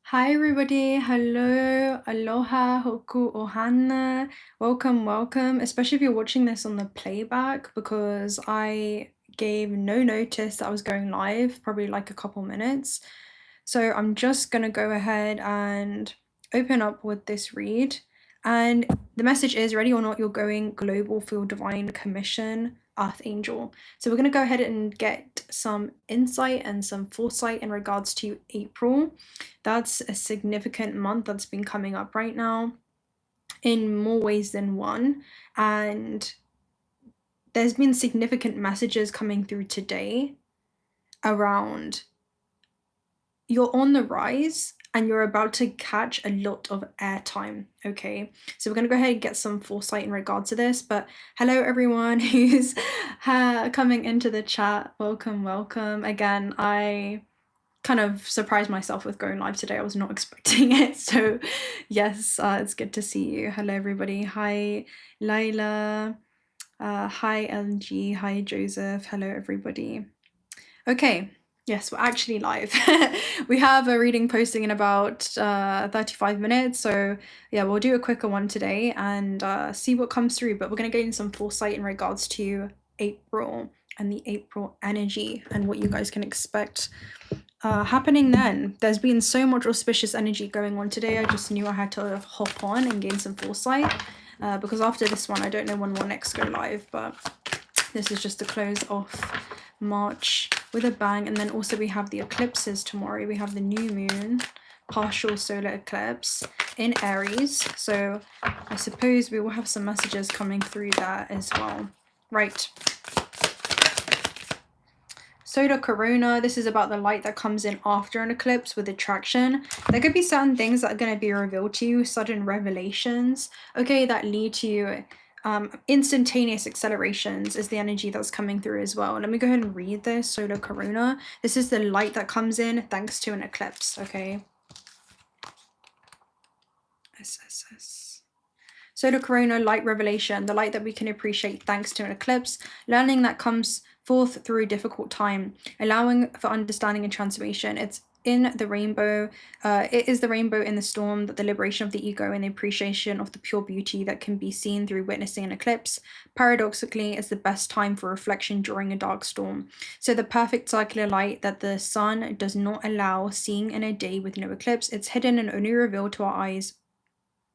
Hi everybody, hello, aloha, hoku ohana, welcome, especially if you're watching this on the playback because I gave no notice that I was going live, probably like a couple minutes. So I'm just gonna go ahead and open up with this read. And the message is, ready or not, you're going global for your divine commission, Archangel. So we're going to go ahead and get some insight and some foresight in regards to April. That's a significant month that's been coming up right now in more ways than one. And there's been significant messages coming through today around you're on the rise and you're about to catch a lot of airtime, okay? So we're going to go ahead and get some foresight in regard to this, but hello everyone who's coming into the chat. Welcome. Again, I kind of surprised myself with going live today. I was not expecting it, so yes, it's good to see you. Hello everybody. Hi Laila, hi LG, hi Joseph, hello everybody. Okay, yes, we're actually live. We have a reading posting in about 35 minutes, so yeah, we'll do a quicker one today and see what comes through, but we're going to gain some foresight in regards to April and the April energy and what you guys can expect happening then. There's been so much auspicious energy going on today. I just knew I had to hop on and gain some foresight because after this one, I don't know when we'll next go live, but this is just to close off March with a bang. And then also we have the eclipses tomorrow. We have the new moon, partial solar eclipse in Aries. So I suppose we will have some messages coming through there as well. Right. 𝓲𝓾𝓪𝓷𝓼, this is about the light that comes in after an eclipse with attraction. There could be certain things that are going to be revealed to you, sudden revelations, okay, that lead to instantaneous accelerations is the energy that's coming through as well. Let me go ahead and read this. 𝓲𝓾𝓪𝓷𝓼. This is the light that comes in thanks to an eclipse, okay? 𝓲𝓾𝓪𝓷𝓼, light revelation, the light that we can appreciate thanks to an eclipse, learning that comes forth through a difficult time, allowing for understanding and transformation. It's in the rainbow. It is the rainbow in the storm, that the liberation of the ego and the appreciation of the pure beauty that can be seen through witnessing an eclipse. Paradoxically, it's the best time for reflection during a dark storm. So the perfect circular light that the sun does not allow seeing in a day with no eclipse, it's hidden and only revealed to our eyes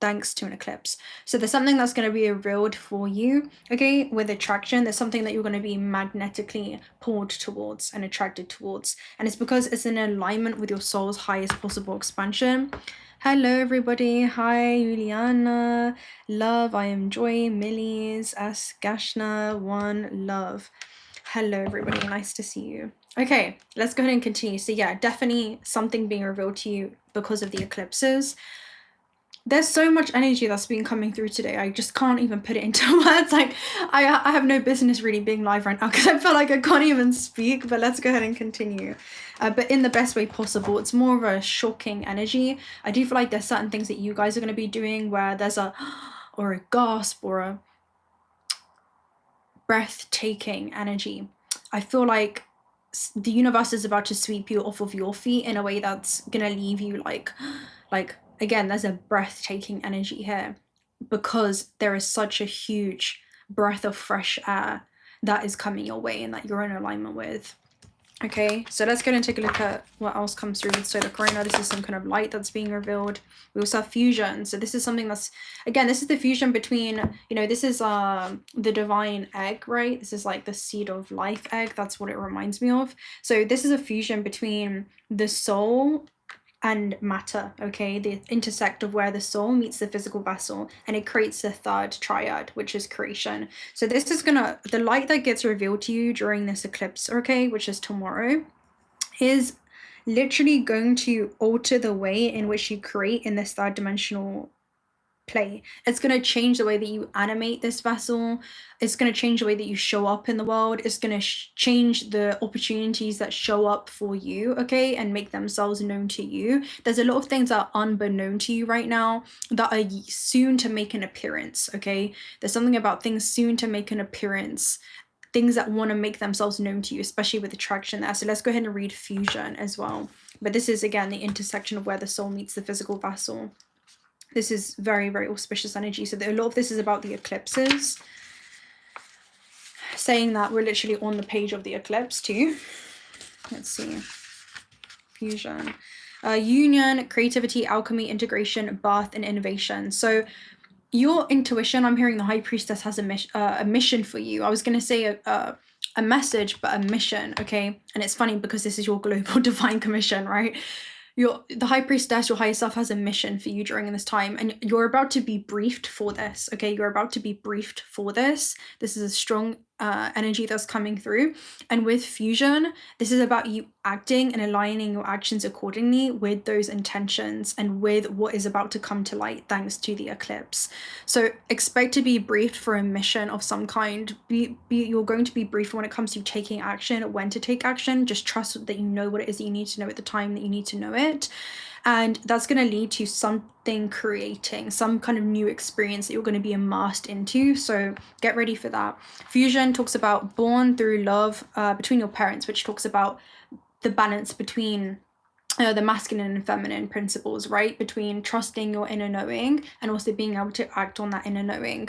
thanks to an eclipse. So there's something that's going to be revealed for you, okay, with attraction. There's something that you're going to be magnetically pulled towards and attracted towards, and it's because it's in alignment with your soul's highest possible expansion. Hello everybody. Hi Juliana, love, I am Joy, Millies, S Gashna, one love. Hello everybody, nice to see you. Okay, let's go ahead and continue. So yeah, definitely something being revealed to you because of the eclipses. There's so much energy that's been coming through today. I just can't even put it into words. Like I have no business really being live right now because I feel like I can't even speak, but let's go ahead and continue. But in the best way possible. It's more of a shocking energy. I do feel like there's certain things that you guys are going to be doing where there's a or a gasp or a breathtaking energy. I feel like the universe is about to sweep you off of your feet in a way that's going to leave you like again, there's a breathtaking energy here because there is such a huge breath of fresh air that is coming your way and that you're in alignment with. Okay, so let's go and take a look at what else comes through with 𝓲𝓾𝓪𝓷𝓼. This is some kind of light that's being revealed. We also have fusion. So this is something that's, again, this is the fusion between, you know, this is the divine egg, right? This is like the seed of life egg. That's what it reminds me of. So this is a fusion between the soul and matter, okay, the intersect of where the soul meets the physical vessel, and it creates the third triad, which is creation. So this is gonna, the light that gets revealed to you during this eclipse, okay, which is tomorrow, is literally going to alter the way in which you create in this third dimensional play. It's going to change the way that you animate this vessel. It's going to change the way that you show up in the world. It's going to change the opportunities that show up for you, okay, and make themselves known to you. There's a lot of things that are unbeknown to you right now that are soon to make an appearance, okay? There's something about things soon to make an appearance, things that want to make themselves known to you, especially with attraction there. So let's go ahead and read fusion as well. But this is, again, the intersection of where the soul meets the physical vessel. This is very, very auspicious energy. So a lot of this is about the eclipses, saying that we're literally on the page of the eclipse too. Let's see. Fusion. Union, creativity, alchemy, integration, birth, and innovation. So your intuition, I'm hearing the High Priestess has a mission for you. I was going to say a message, but a mission, okay? And it's funny because this is your global divine commission, right? The High Priestess, your higher self, has a mission for you during this time, and you're about to be briefed for this, okay? You're about to be briefed for this. This is a strong energy that's coming through. And with fusion, this is about you acting and aligning your actions accordingly with those intentions and with what is about to come to light thanks to the eclipse. So expect to be briefed for a mission of some kind. You're going to be briefed when it comes to taking action, when to take action. Just trust that you know what it is that you need to know at the time that you need to know it. And that's going to lead to something creating, some kind of new experience that you're going to be immersed into. So get ready for that. Fusion talks about born through love between your parents, which talks about the balance between the masculine and feminine principles, right? Between trusting your inner knowing and also being able to act on that inner knowing.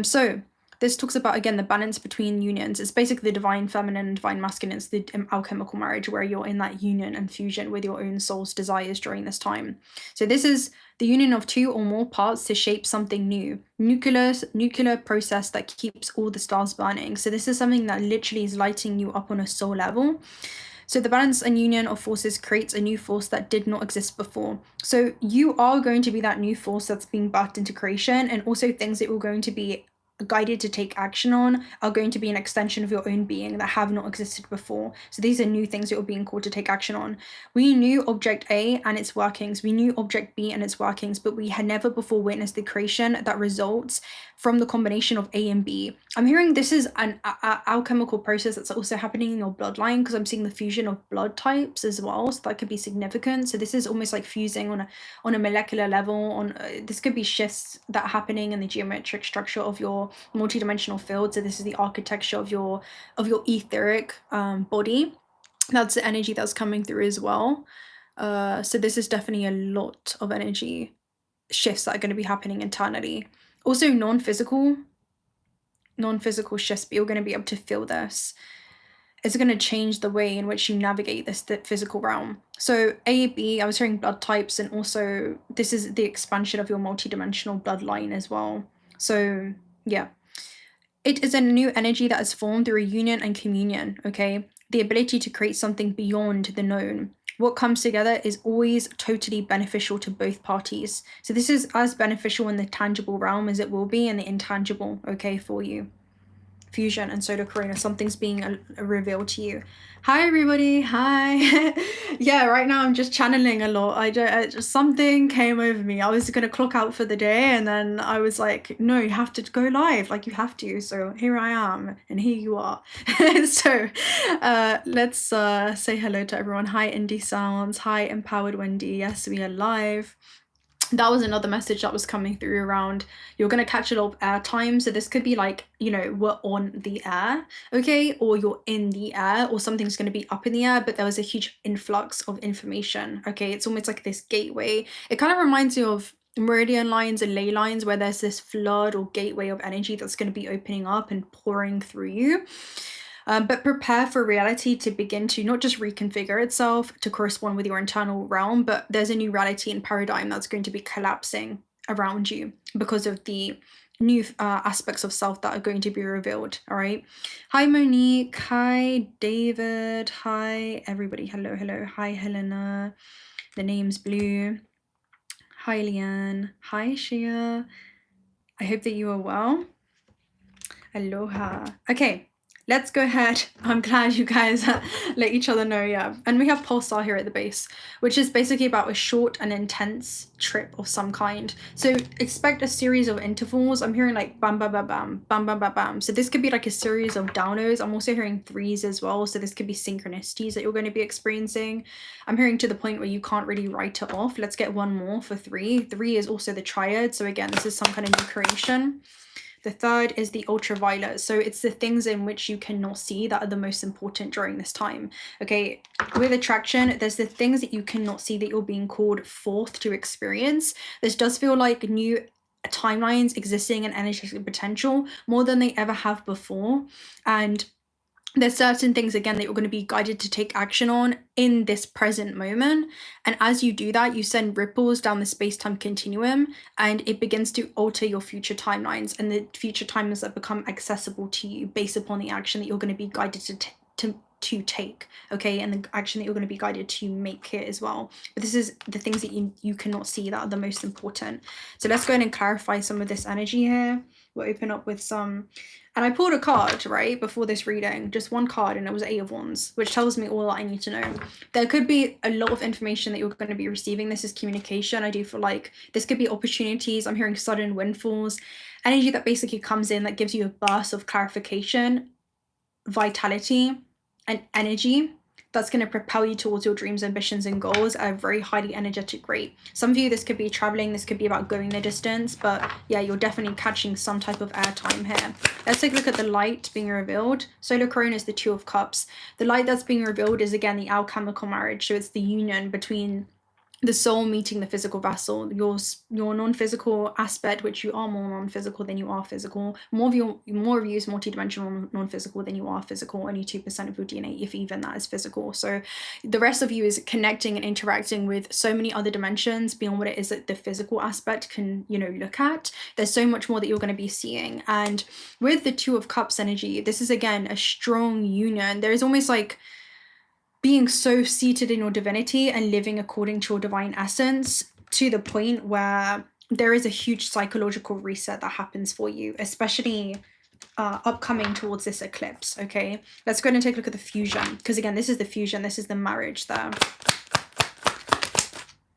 So this talks about, again, the balance between unions. It's basically the divine feminine and divine masculine. It's the alchemical marriage where you're in that union and fusion with your own soul's desires during this time. So this is the union of two or more parts to shape something new. Nuclear process that keeps all the stars burning. So this is something that literally is lighting you up on a soul level. So the balance and union of forces creates a new force that did not exist before. So you are going to be that new force that's being birthed into creation, and also things that you're going to be guided to take action on are going to be an extension of your own being that have not existed before. So these are new things that you're being called to take action on. We knew object A and its workings, we knew object B and its workings, but we had never before witnessed the creation that results from the combination of A and B. I'm hearing this is an alchemical process that's also happening in your bloodline, because I'm seeing the fusion of blood types as well, so that could be significant. So this is almost like fusing on a molecular level. This could be shifts that are happening in the geometric structure of your multi-dimensional field. So this is the architecture of your etheric body. That's the energy that's coming through as well. So this is definitely a lot of energy shifts that are going to be happening internally. Also non-physical shifts, but you're going to be able to feel this. It's going to change the way in which you navigate the physical realm. So A, B, I was hearing blood types, and also this is the expansion of your multi-dimensional bloodline as well. So yeah, it is a new energy that is formed through a union and communion, okay? The ability to create something beyond the known. What comes together is always totally beneficial to both parties. So this is as beneficial in the tangible realm as it will be in the intangible, okay, for you. Fusion and solar corona, something's being revealed to you. Hi everybody, hi. Yeah, right now I'm just channeling a lot. Something came over me. I was gonna clock out for the day, and then I was like, no, you have to go live, like you have to. So here I am, and here you are. So let's say hello to everyone. Hi Indie Sounds, hi Empowered Wendy. Yes, we are live. That was another message that was coming through around you're going to catch a lot of air time. So this could be like, you know, we're on the air, okay, or you're in the air, or something's going to be up in the air, but there was a huge influx of information, okay? It's almost like this gateway. It kind of reminds you of meridian lines and ley lines, where there's this flood or gateway of energy that's going to be opening up and pouring through you. But prepare for reality to begin to not just reconfigure itself to correspond with your internal realm, but there's a new reality and paradigm that's going to be collapsing around you because of the new aspects of self that are going to be revealed. All right. Hi Monique. Hi David. Hi everybody. Hello. Hi Helena. The name's Blue. Hi Leanne. Hi Shia. I hope that you are well. Aloha. Okay. Let's go ahead. I'm glad you guys let each other know, yeah. And we have Pulsar here at the base, which is basically about a short and intense trip of some kind. So expect a series of intervals. I'm hearing like bam, bam, bam, bam, bam, bam, bam, bam. So this could be like a series of downloads. I'm also hearing threes as well. So this could be synchronicities that you're going to be experiencing. I'm hearing to the point where you can't really write it off. Let's get one more for three. Three is also the triad. So again, this is some kind of new creation. The third is the ultraviolet. So it's the things in which you cannot see that are the most important during this time. Okay, with attraction, there's the things that you cannot see that you're being called forth to experience. This does feel like new timelines existing and energetic potential more than they ever have before. And there's certain things, again, that you're going to be guided to take action on in this present moment. And as you do that, you send ripples down the space-time continuum, and it begins to alter your future timelines and the future timelines that become accessible to you based upon the action that you're going to be guided to take, okay, and the action that you're going to be guided to make here as well. But this is the things that you cannot see that are the most important. So let's go ahead and clarify some of this energy here. We'll open up with some, and I pulled a card right before this reading, just one card, and it was 8 of Wands, which tells me all that I need to know. There could be a lot of information that you're going to be receiving. This is communication. I do feel like this could be opportunities. I'm hearing sudden windfalls, energy that basically comes in that gives you a burst of clarification, vitality, and energy that's going to propel you towards your dreams, ambitions, and goals at a very highly energetic rate. Some of you, this could be traveling, this could be about going the distance, but yeah, you're definitely catching some type of airtime here. Let's take a look at the light being revealed. Solar corona is the 2 of Cups. The light that's being revealed is, again, the alchemical marriage. So it's the union between the soul meeting the physical vessel, your non-physical aspect, which you are more non-physical than you are physical. More of you is multidimensional non-physical than you are physical. Only 2% of your DNA, if even that, is physical. So the rest of you is connecting and interacting with so many other dimensions beyond what it is that the physical aspect can, look at. There's so much more that you're going to be seeing. And with the 2 of Cups energy, this is, again, a strong union. There is almost like being so seated in your divinity and living according to your divine essence, to the point where there is a huge psychological reset that happens for you, especially upcoming towards this eclipse. Okay, let's go ahead and take a look at the fusion, because again, this is the fusion, this is the marriage there.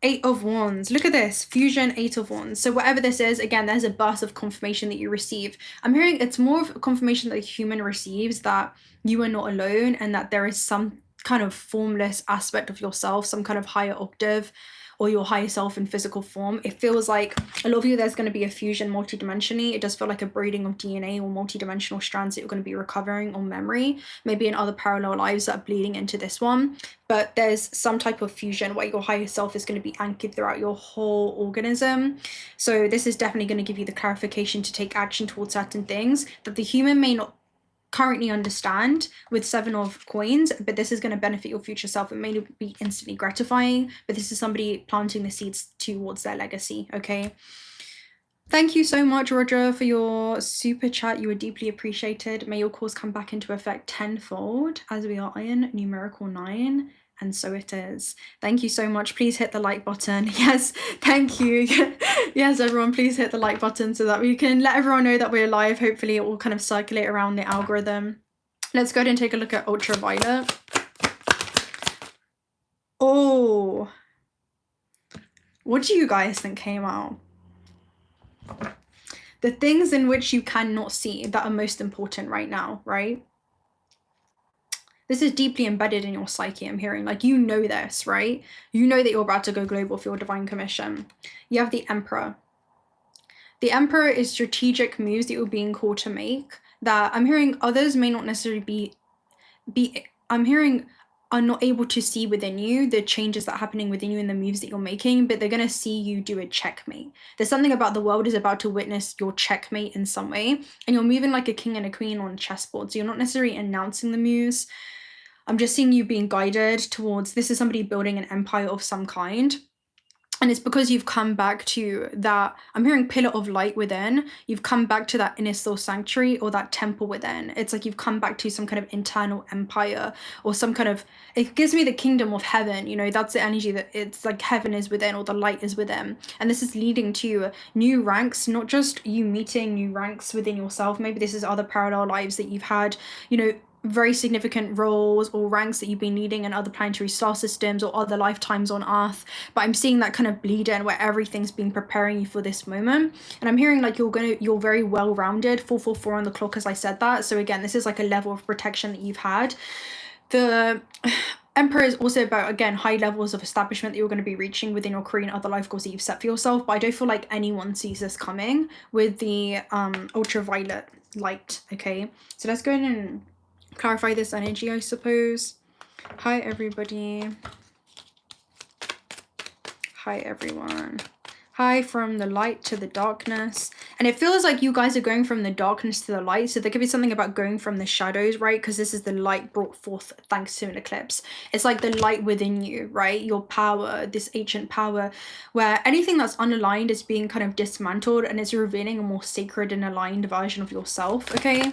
8 of Wands. Look at this. Fusion, 8 of Wands. So whatever this is, again, there's a burst of confirmation that you receive. I'm hearing it's more of a confirmation that a human receives that you are not alone, and that there is some kind of formless aspect of yourself, some kind of higher octave, or your higher self in physical form. It feels like a lot of you, there's going to be a fusion multidimensionally. It does feel like a braiding of DNA or multidimensional strands that you're going to be recovering on memory, maybe in other parallel lives that are bleeding into this one. But there's some type of fusion where your higher self is going to be anchored throughout your whole organism. So this is definitely going to give you the clarification to take action towards certain things that the human may not currently understand with 7 of Coins, but this is going to benefit your future self. It may not be instantly gratifying, but this is somebody planting the seeds towards their legacy. Okay, thank you so much, Roger, for your super chat. You were deeply appreciated. May your cause come back into effect tenfold as we are in numerical 9. And so it is. Thank you so much. Please hit the like button. Yes, thank you. Yes, everyone, please hit the like button so that we can let everyone know that we're live. Hopefully it will kind of circulate around the algorithm. Let's go ahead and take a look at ultraviolet. Oh, what do you guys think came out? The things in which you cannot see that are most important right now, right? This is deeply embedded in your psyche, I'm hearing. Like, you know this, right? You know that you're about to go global for your divine commission. You have the Emperor. The Emperor is strategic moves that you're being called to make that I'm hearing others may not necessarily I'm hearing are not able to see within you, the changes that are happening within you and the moves that you're making, but they're going to see you do a checkmate. There's something about the world is about to witness your checkmate in some way, and you're moving like a king and a queen on a chessboard. So you're not necessarily announcing the moves. I'm just seeing you being guided towards, this is somebody building an empire of some kind. And it's because you've come back to that, I'm hearing pillar of light within. You've come back to that inner soul sanctuary or that temple within. It's like you've come back to some kind of internal empire or some kind of, it gives me the kingdom of heaven. That's the energy that it's like heaven is within or the light is within. And this is leading to new ranks, not just you meeting new ranks within yourself. Maybe this is other parallel lives that you've had, very significant roles or ranks that you've been leading in other planetary star systems or other lifetimes on Earth. But I'm seeing that kind of bleed in where everything's been preparing you for this moment. And I'm hearing like you're very well-rounded, 444 on the clock as I said that. So again, this is like a level of protection that you've had. Emperor is also about, again, high levels of establishment that you're going to be reaching within your career and other life goals that you've set for yourself. But I don't feel like anyone sees this coming with the ultraviolet light. Okay, so let's go in and clarify this energy, I suppose. Hi everybody. Hi everyone. Hi, from the light to the darkness. And it feels like you guys are going from the darkness to the light. So there could be something about going from the shadows, right? Because this is the light brought forth thanks to an eclipse. It's like the light within you, right? Your power, this ancient power, where anything that's unaligned is being kind of dismantled and it's revealing a more sacred and aligned version of yourself, okay?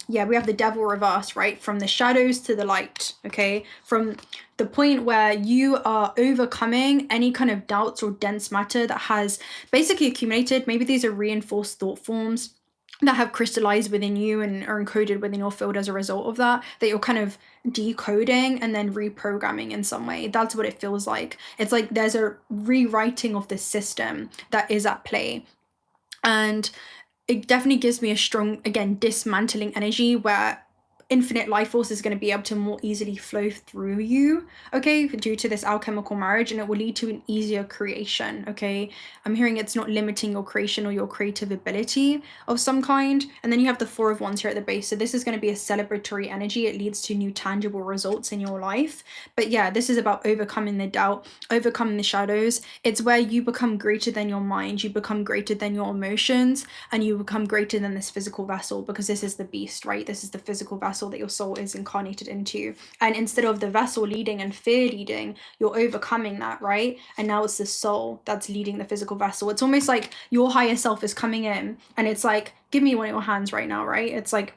Yeah, we have the devil reverse, right? From the shadows to the light, okay? From the point where you are overcoming any kind of doubts or dense matter that has basically accumulated. Maybe these are reinforced thought forms that have crystallized within you and are encoded within your field as a result of that you're kind of decoding and then reprogramming in some way. That's what it feels like. It's like there's a rewriting of the system that is at play. And it definitely gives me a strong, again, dismantling energy where infinite life force is going to be able to more easily flow through you, okay, due to this alchemical marriage, and it will lead to an easier creation, okay? I'm hearing it's not limiting your creation or your creative ability of some kind. And then you have the Four of Wands here at the base. So this is going to be a celebratory energy. It leads to new tangible results in your life. But yeah, this is about overcoming the doubt, overcoming the shadows. It's where you become greater than your mind, you become greater than your emotions, and you become greater than this physical vessel, because this is the beast, right? This is the physical vessel that your soul is incarnated into. And instead of the vessel leading and fear leading, you're overcoming that, right? And now it's the soul that's leading the physical vessel. It's almost like your higher self is coming in and it's like, give me one of your hands right now, right? It's like,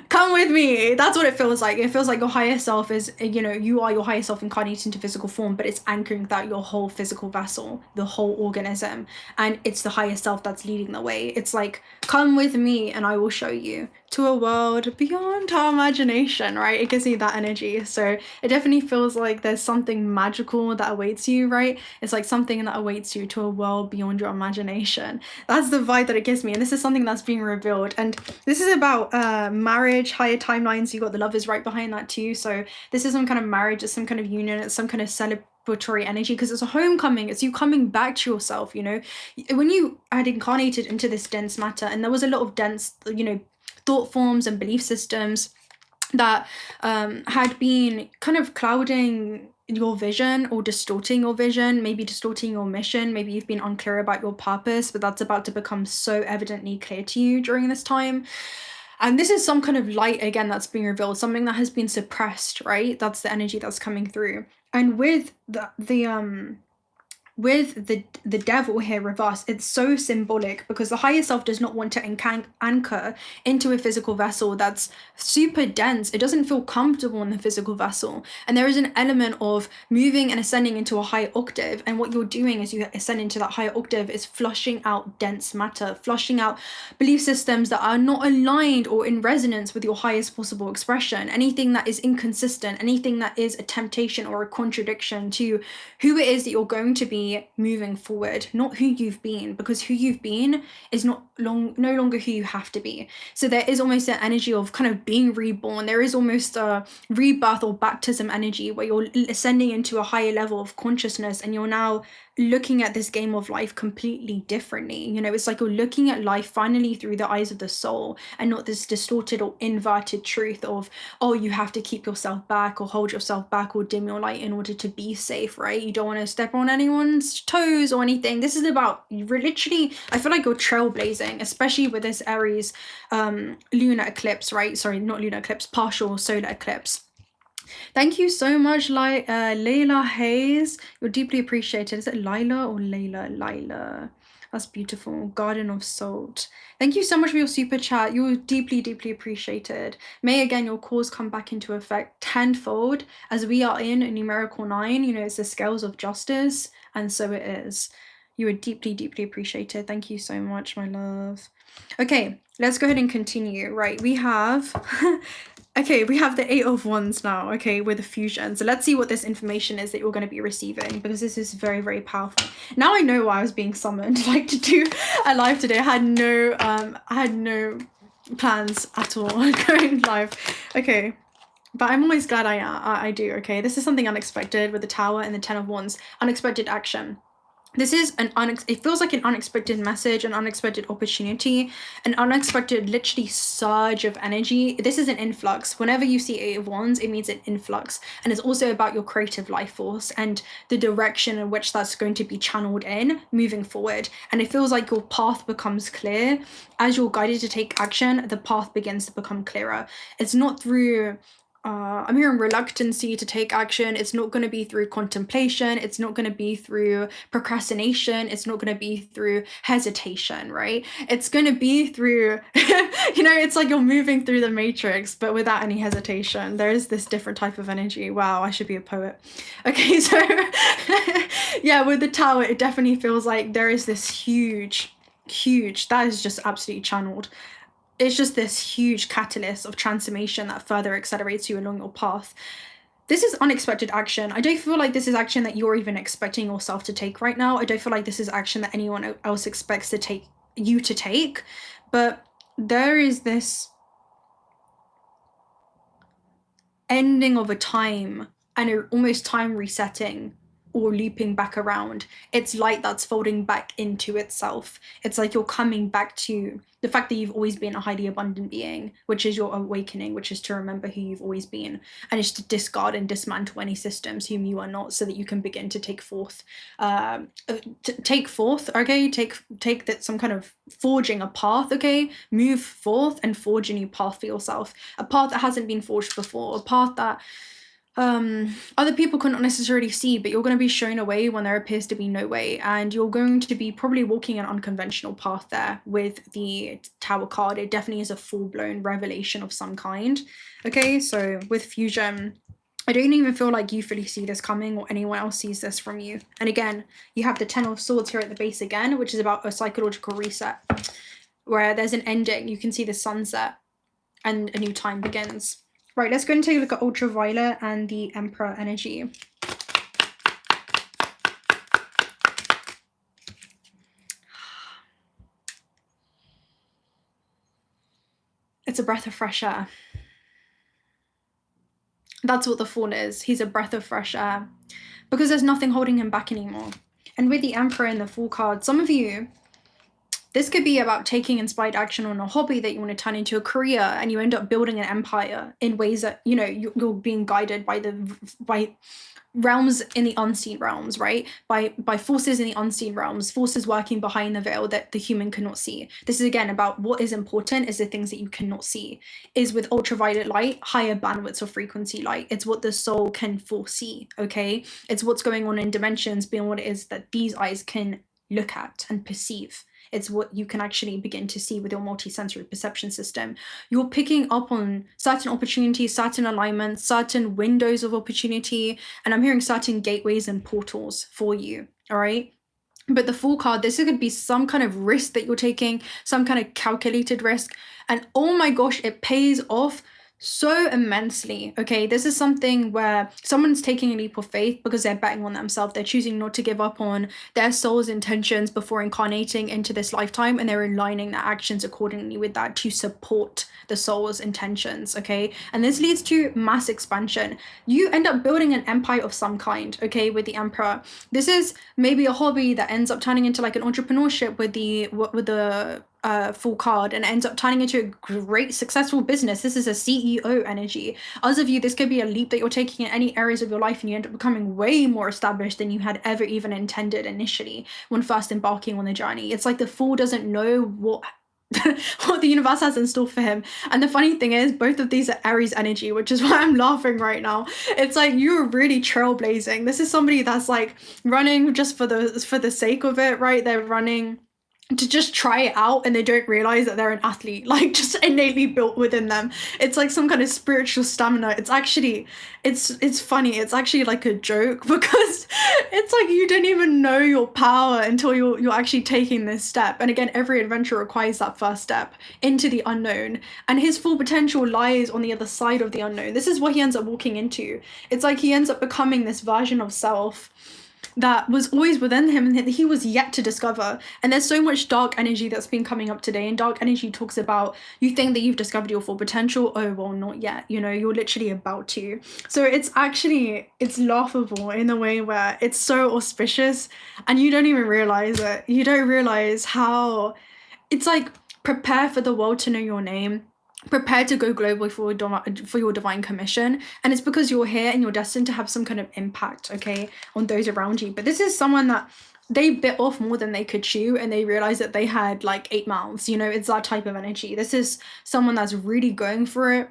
come with me. That's what it feels like. It feels like your higher self is, you know, you are your higher self incarnated into physical form, but it's anchoring that your whole physical vessel, the whole organism, and it's the higher self that's leading the way. It's like, come with me and I will show you to a world beyond our imagination, right? It gives me that energy. So it definitely feels like there's something magical that awaits you, right? It's like something that awaits you to a world beyond your imagination. That's the vibe that it gives me. And this is something that's being revealed. And this is about marriage, higher timelines. You got the Lovers right behind that too. So this is some kind of marriage, it's some kind of union, it's some kind of celebratory energy, because it's a homecoming. It's you coming back to yourself, you know? When you had incarnated into this dense matter, and there was a lot of dense, you know, thought forms and belief systems that had been kind of clouding your vision or distorting your vision, maybe distorting your mission. Maybe you've been unclear about your purpose, but that's about to become so evidently clear to you during this time. And this is some kind of light, again, that's being revealed, something that has been suppressed, right? That's the energy that's coming through. And with the devil here reversed, it's so symbolic, because the higher self does not want to anchor into a physical vessel that's super dense. It doesn't feel comfortable in the physical vessel, and there is an element of moving and ascending into a higher octave. And what you're doing as you ascend into that higher octave is flushing out dense matter, flushing out belief systems that are not aligned or in resonance with your highest possible expression, anything that is inconsistent, anything that is a temptation or a contradiction to who it is that you're going to be moving forward, not who you've been, because who you've been is no longer who you have to be. So there is almost an energy of kind of being reborn. There is almost a rebirth or baptism energy where you're ascending into a higher level of consciousness, and you're now looking at this game of life completely differently. You know, it's like you're looking at life finally through the eyes of the soul, and not this distorted or inverted truth of, oh, you have to keep yourself back or hold yourself back or dim your light in order to be safe, right? You don't want to step on anyone's toes or anything. This is about literally, I feel like you're trailblazing, especially with this Aries lunar eclipse, right? Sorry, not lunar eclipse, partial solar eclipse. Thank you so much, Layla Hayes. You're deeply appreciated. Is it Lila or Layla? Lila. That's beautiful. Garden of Salt. Thank you so much for your super chat. You're deeply, deeply appreciated. May again your cause come back into effect tenfold, as we are in a numerical 9. You know, it's the scales of justice, and so it is. You are deeply, deeply appreciated. Thank you so much, my love. Okay, let's go ahead and continue. Right, we have okay, we have the 8 of Wands now, okay, with the fusion. So let's see what this information is that you're going to be receiving, because this is very, very powerful. Now I know why I was being summoned, like, to do a live today. I had no plans at all going live. Okay, But I'm always glad I do, okay? This is something unexpected with the Tower and the Ten of Wands. Unexpected action. This is it feels like an unexpected message, an unexpected opportunity, an unexpected literally surge of energy. This is an influx. Whenever you see Eight of Wands, it means an influx. And it's also about your creative life force and the direction in which that's going to be channeled in moving forward. And it feels like your path becomes clear. As you're guided to take action, the path begins to become clearer. It's not through I'm hearing reluctancy to take action. It's not going to be through contemplation. It's not going to be through procrastination. It's not going to be through hesitation, right? It's going to be through, it's like you're moving through the matrix, but without any hesitation. There is this different type of energy. Wow, I should be a poet. Okay, so yeah, with the Tower, it definitely feels like there is this huge, that is just absolutely channeled. It's just this huge catalyst of transformation that further accelerates you along your path. This is unexpected action. I don't feel like this is action that you're even expecting yourself to take right now. I don't feel like this is action that anyone else expects to take, but there is this ending of a time and almost time resetting or looping back around. It's light that's folding back into itself. It's like you're coming back to the fact that you've always been a highly abundant being, which is your awakening, which is to remember who you've always been, and it's to discard and dismantle any systems whom you are not, so that you can begin to take forth, okay, take that some kind of forging a path, okay, move forth and forge a new path for yourself, a path that hasn't been forged before, a path that other people cannot necessarily see, but you're going to be shown a way when there appears to be no way, and you're going to be probably walking an unconventional path there with the Tower card. It definitely is a full-blown revelation of some kind. Okay, so with fusion, I don't even feel like you fully see this coming or anyone else sees this from you. And again, you have the Ten of Swords here at the base again, which is about a psychological reset, where there's an ending. You can see the sunset and a new time begins. Right, let's go and take a look at ultraviolet and the Emperor energy. It's a breath of fresh air. That's what the Fawn is. He's a breath of fresh air because there's nothing holding him back anymore. And with the Emperor and the Fool card, some of you, this could be about taking inspired action on a hobby that you want to turn into a career, and you end up building an empire in ways that, you're being guided by realms in the unseen realms, right? By forces in the unseen realms, forces working behind the veil that the human cannot see. This is again about what is important is the things that you cannot see. Is with ultraviolet light, higher bandwidths of frequency light. It's what the soul can foresee, okay? It's what's going on in dimensions beyond what it is that these eyes can look at and perceive. It's what you can actually begin to see with your multi-sensory perception system. You're picking up on certain opportunities, certain alignments, certain windows of opportunity, and I'm hearing certain gateways and portals for you, all right? But the Fool card, this could be some kind of risk that you're taking, some kind of calculated risk, and oh my gosh, it pays off so immensely, okay? This is something where someone's taking a leap of faith because they're betting on themselves. They're choosing not to give up on their soul's intentions before incarnating into this lifetime, and they're aligning their actions accordingly with that to support the soul's intentions, okay? And this leads to mass expansion. You end up building an empire of some kind, okay, with the Emperor. This is maybe a hobby that ends up turning into like an entrepreneurship with the Fool card, and it ends up turning into a great successful business. This is a CEO energy. Others of you, this could be a leap that you're taking in any areas of your life, and you end up becoming way more established than you had ever even intended initially when first embarking on the journey. It's like the Fool doesn't know what the universe has in store for him. And the funny thing is, both of these are Aries energy, which is why I'm laughing right now. It's like you're really trailblazing. This is somebody that's like running just for the sake of it, right? They're running to just try it out, and they don't realize that they're an athlete, like just innately built within them. It's like some kind of spiritual stamina. It's actually, it's funny. It's actually like a joke because it's like you don't even know your power until you're actually taking this step. And again, every adventure requires that first step into the unknown, and his full potential lies on the other side of the unknown. This is what he ends up walking into. It's like he ends up becoming this version of self that was always within him and that he was yet to discover. And there's so much dark energy that's been coming up today, and dark energy talks about you think that you've discovered your full potential. Oh, well, not yet. You know, you're literally about to. So it's laughable in a way where it's so auspicious and you don't even realize it. You don't realize how it's like, prepare for the world to know your name. Prepare to go global for your divine commission, and it's because you're here and you're destined to have some kind of impact, okay, on those around you. But this is someone that they bit off more than they could chew, and they realized that they had like 8 mouths. You know, it's that type of energy. This is someone that's really going for it,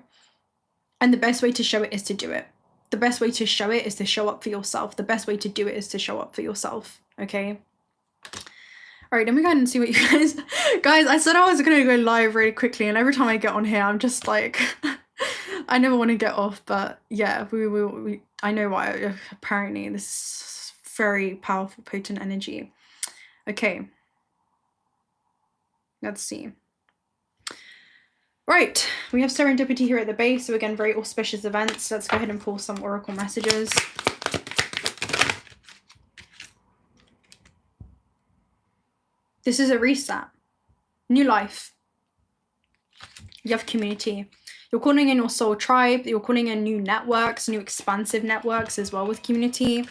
and the best way to show it is to do it. The best way to show it is to show up for yourself. The best way to do it is to show up for yourself, okay? All right, let me go ahead and see what you guys, I said I was going to go live really quickly, and every time I get on here, I'm just like, I never want to get off, but yeah, I know why. Apparently, this is very powerful, potent energy. Okay. Let's see. Right, we have serendipity here at the base, so again, very auspicious events. Let's go ahead and pull some oracle messages. This is a reset, new life. You have community. You're calling in your soul tribe. You're calling in new networks, new expansive networks as well with community.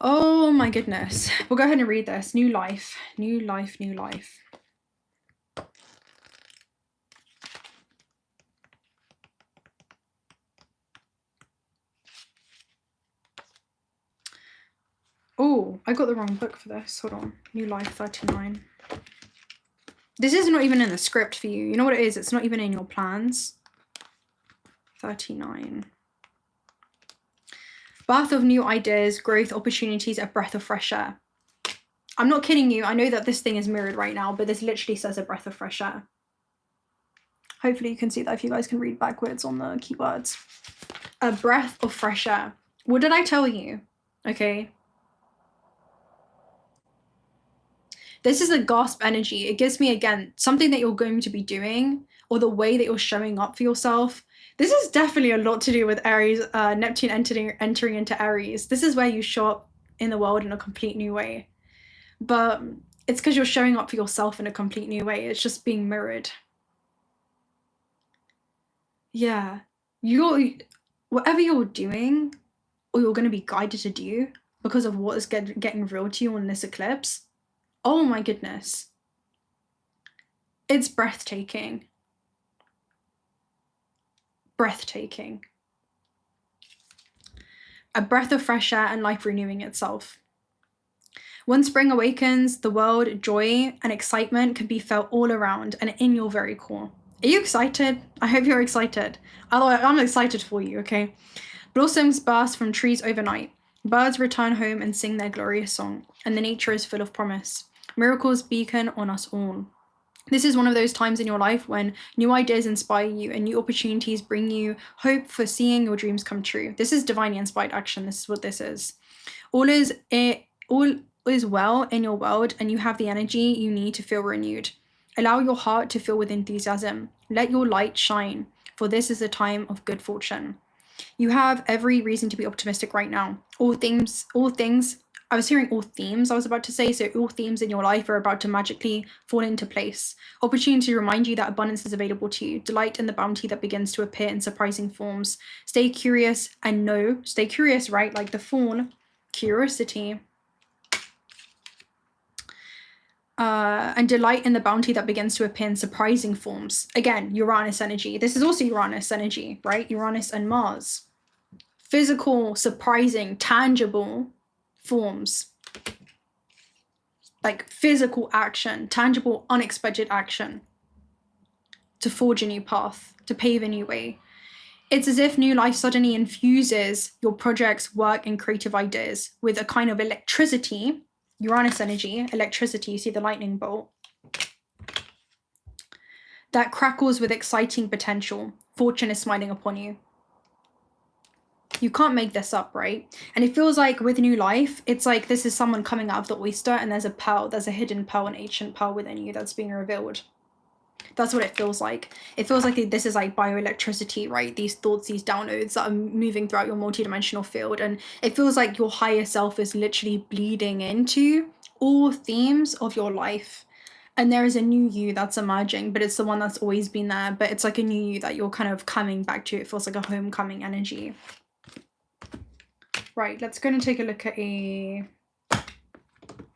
Oh my goodness. We'll go ahead and read this. New life, new life, new life. Oh, I got the wrong book for this. Hold on. New Life 39. This is not even in the script for you. You know what it is? It's not even in your plans. 39. Birth of new ideas, growth, opportunities, a breath of fresh air. I'm not kidding you. I know that this thing is mirrored right now, but this literally says a breath of fresh air. Hopefully you can see that if you guys can read backwards on the keywords. A breath of fresh air. What did I tell you? Okay. This is a gasp energy. It gives me, again, something that you're going to be doing, or the way that you're showing up for yourself. This is definitely a lot to do with Aries, Neptune entering into Aries. This is where you show up in the world in a complete new way. But it's because you're showing up for yourself in a complete new way. It's just being mirrored. Yeah. Whatever you're doing, or you're going to be guided to do because of what is getting revealed to you on this eclipse, oh my goodness. It's breathtaking. Breathtaking. A breath of fresh air and life renewing itself. When spring awakens, the world, joy and excitement can be felt all around and in your very core. Are you excited? I hope you're excited. I'm excited for you, okay? Blossoms burst from trees overnight. Birds return home and sing their glorious song, and the nature is full of promise. Miracles beacon on us all. This is one of those times in your life when new ideas inspire you and new opportunities bring you hope for seeing your dreams come true. This is divinely inspired action. This is what this is. All is well in your world, and you have the energy you need to feel renewed. Allow your heart to fill with enthusiasm. Let your light shine, for this is a time of good fortune. You have every reason to be optimistic right now. All things, I was hearing all themes I was about to say, so all themes in your life are about to magically fall into place. Opportunity to remind you that abundance is available to you. Delight in the bounty that begins to appear in surprising forms. Stay curious and know, stay curious, right? Like the fawn, curiosity. And delight in the bounty that begins to appear in surprising forms. Again, Uranus energy. This is also Uranus energy, right? Uranus and Mars. Physical, surprising, tangible forms, like physical action, tangible, unexpected action to forge a new path, to pave a new way. It's as if new life suddenly infuses your projects, work, and creative ideas with a kind of electricity, Uranus energy, electricity, you see the lightning bolt, that crackles with exciting potential. Fortune is smiling upon you. You can't make this up, right? And it feels like with new life, it's like this is someone coming out of the oyster and there's a pearl, there's a hidden pearl, an ancient pearl within you that's being revealed. That's what it feels like. It feels like this is like bioelectricity, right? These thoughts, these downloads that are moving throughout your multidimensional field. And it feels like your higher self is literally bleeding into all themes of your life. And there is a new you that's emerging, but it's the one that's always been there. But it's like a new you that you're kind of coming back to. It feels like a homecoming energy. Right, let's go and take a look at a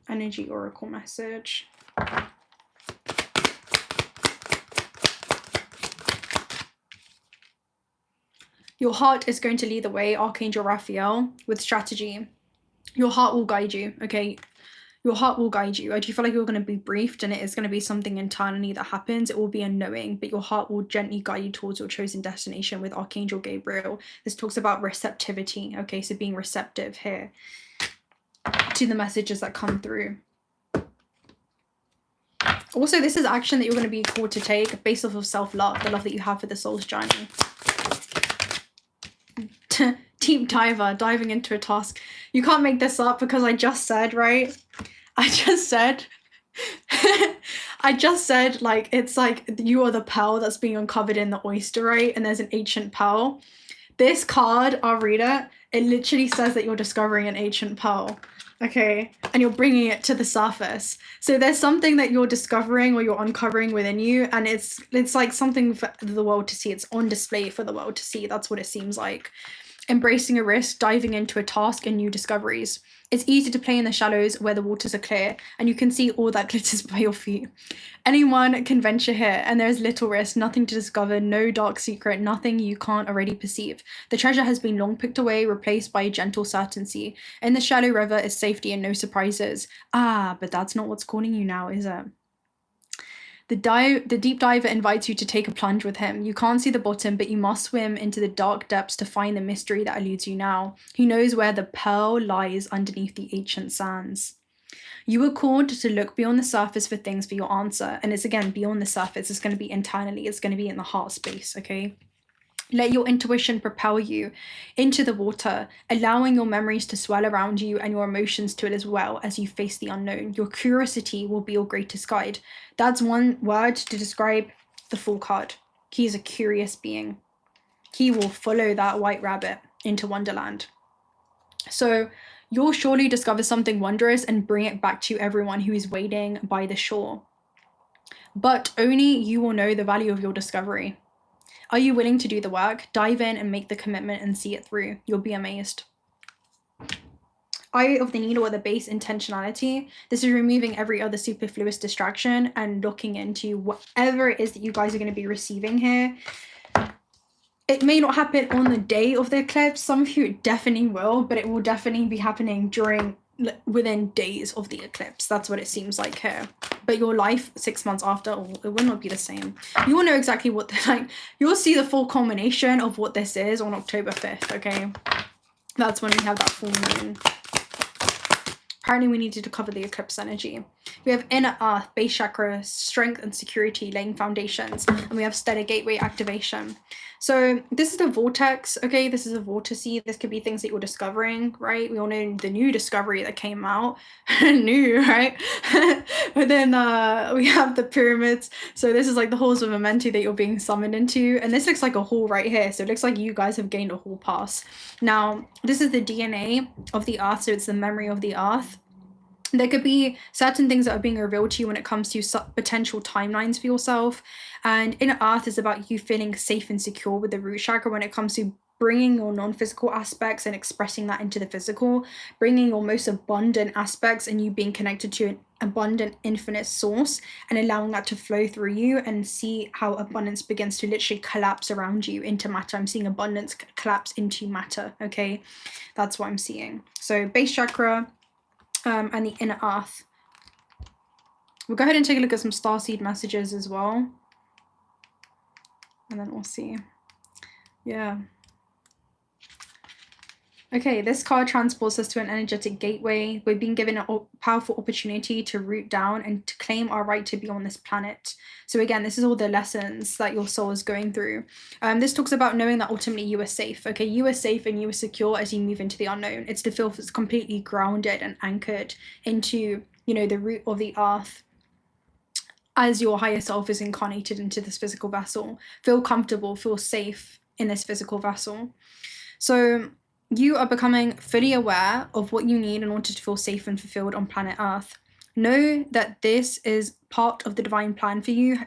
energy oracle message. Your heart is going to lead the way, Archangel Raphael, with strategy. Your heart will guide you, okay? Your heart will guide you. I do feel like you're going to be briefed and it is going to be something internally that happens. It will be a knowing, but your heart will gently guide you towards your chosen destination with Archangel Gabriel. This talks about receptivity, okay? So being receptive here to the messages that come through. Also, this is action that you're going to be called to take based off of self-love, the love that you have for the soul's journey. Deep diver, diving into a task. You can't make this up because I just said, right? I just said, like, it's like you are the pearl that's being uncovered in the oyster, right? And there's an ancient pearl. This card, I'll read it. It literally says that you're discovering an ancient pearl, okay? And you're bringing it to the surface. So there's something that you're discovering or you're uncovering within you, and it's like something for the world to see. It's on display for the world to see. That's what it seems like. Embracing a risk, diving into a task and new discoveries. It's easy to play in the shallows where the waters are clear and you can see all that glitters by your feet. Anyone can venture here and there's little risk, nothing to discover, no dark secret, nothing you can't already perceive. The treasure has been long picked away, replaced by a gentle certainty. In the shallow river is safety and no surprises. Ah, but that's not what's calling you now, is it? The deep diver invites you to take a plunge with him. You can't see the bottom, but you must swim into the dark depths to find the mystery that eludes you now. He knows where the pearl lies underneath the ancient sands. You were called to look beyond the surface for things for your answer. And it's, again, beyond the surface. It's going to be internally. It's going to be in the heart space, okay? Let your intuition propel you into the water, allowing your memories to swell around you and your emotions to it as well as you face the unknown. Your curiosity will be your greatest guide. That's one word to describe the Fool card. He is a curious being. He will follow that white rabbit into Wonderland. So you'll surely discover something wondrous and bring it back to everyone who is waiting by the shore. But only you will know the value of your discovery. Are you willing to do the work? Dive in and make the commitment and see it through. You'll be amazed. Eye of the needle at the base, intentionality. This is removing every other superfluous distraction and looking into whatever it is that you guys are going to be receiving here. It may not happen on the day of the eclipse. Some of you definitely will, but it will definitely be happening within days of the eclipse. That's what it seems like here. But your life 6 months after, it will not be the same. You will know exactly what you'll see the full culmination of what this is on October 5th, okay? That's when we have that full moon. Apparently we needed to cover the eclipse energy. We have inner earth, base chakra, strength and security, laying foundations. And we have stellar gateway activation. So this is the vortex, okay? This is a vortice. This could be things that you're discovering, right? We all know the new discovery that came out. New, right? But then we have the pyramids. So this is like the halls of Amenti that you're being summoned into. And this looks like a hall right here. So it looks like you guys have gained a hall pass. Now, this is the DNA of the earth. So it's the memory of the earth. There could be certain things that are being revealed to you when it comes to potential timelines for yourself. And inner earth is about you feeling safe and secure with the root chakra when it comes to bringing your non-physical aspects and expressing that into the physical, bringing your most abundant aspects and you being connected to an abundant infinite source and allowing that to flow through you and see how abundance begins to literally collapse around you into matter. I'm seeing abundance collapse into matter, okay? That's what I'm seeing. So base chakra, and the inner earth. We'll go ahead and take a look at some starseed messages as well. And then we'll see. Yeah. Okay, this card transports us to an energetic gateway. We've been given a powerful opportunity to root down and to claim our right to be on this planet. So again, this is all the lessons that your soul is going through. This talks about knowing that ultimately you are safe. Okay, you are safe and you are secure as you move into the unknown. It's to feel completely grounded and anchored into, you know, the root of the earth. as your higher self is incarnated into this physical vessel. Feel comfortable, feel safe in this physical vessel. So you are becoming fully aware of what you need in order to feel safe and fulfilled on planet Earth. Know that this is part of the divine plan for you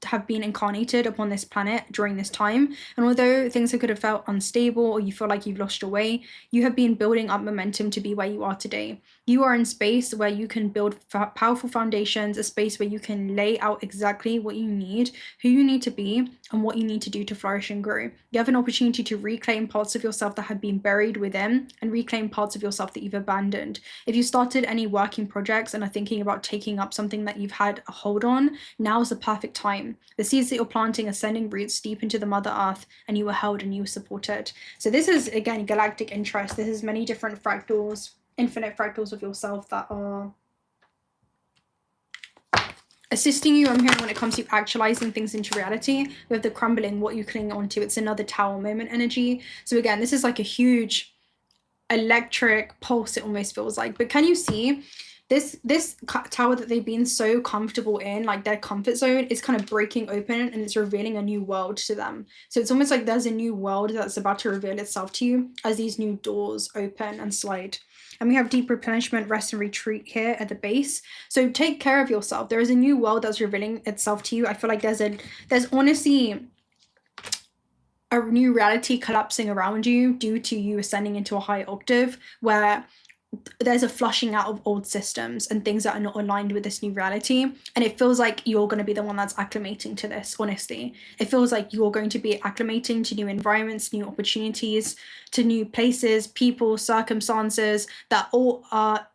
to have been incarnated upon this planet during this time. And although things could have felt unstable or you feel like you've lost your way, you have been building up momentum to be where you are today. You are in space where you can build powerful foundations, a space where you can lay out exactly what you need, who you need to be, and what you need to do to flourish and grow. You have an opportunity to reclaim parts of yourself that have been buried within and reclaim parts of yourself that you've abandoned. If you started any working projects and are thinking about taking up something that you've had a hold on, now's the perfect time. The seeds that you're planting are sending roots deep into the Mother Earth, and you were held and you were supported. So this is, again, galactic interest. This is many different fractals, infinite fractals of yourself that are assisting you, I'm hearing, when it comes to actualizing things into reality. With the crumbling, what you cling onto, it's another tower moment energy. So again, this is like a huge electric pulse, it almost feels like. But can you see this tower that they've been so comfortable in, like their comfort zone, is kind of breaking open and it's revealing a new world to them. So it's almost like there's a new world that's about to reveal itself to you as these new doors open and slide. And we have deep replenishment, rest and retreat here at the base. So take care of yourself. There is a new world that's revealing itself to you. I feel like there's honestly a new reality collapsing around you due to you ascending into a higher octave, where there's a flushing out of old systems and things that are not aligned with this new reality. And it feels like you're going to be the one that's acclimating to this, honestly. It feels like you're going to be acclimating to new environments, new opportunities, to new places, people, circumstances that all are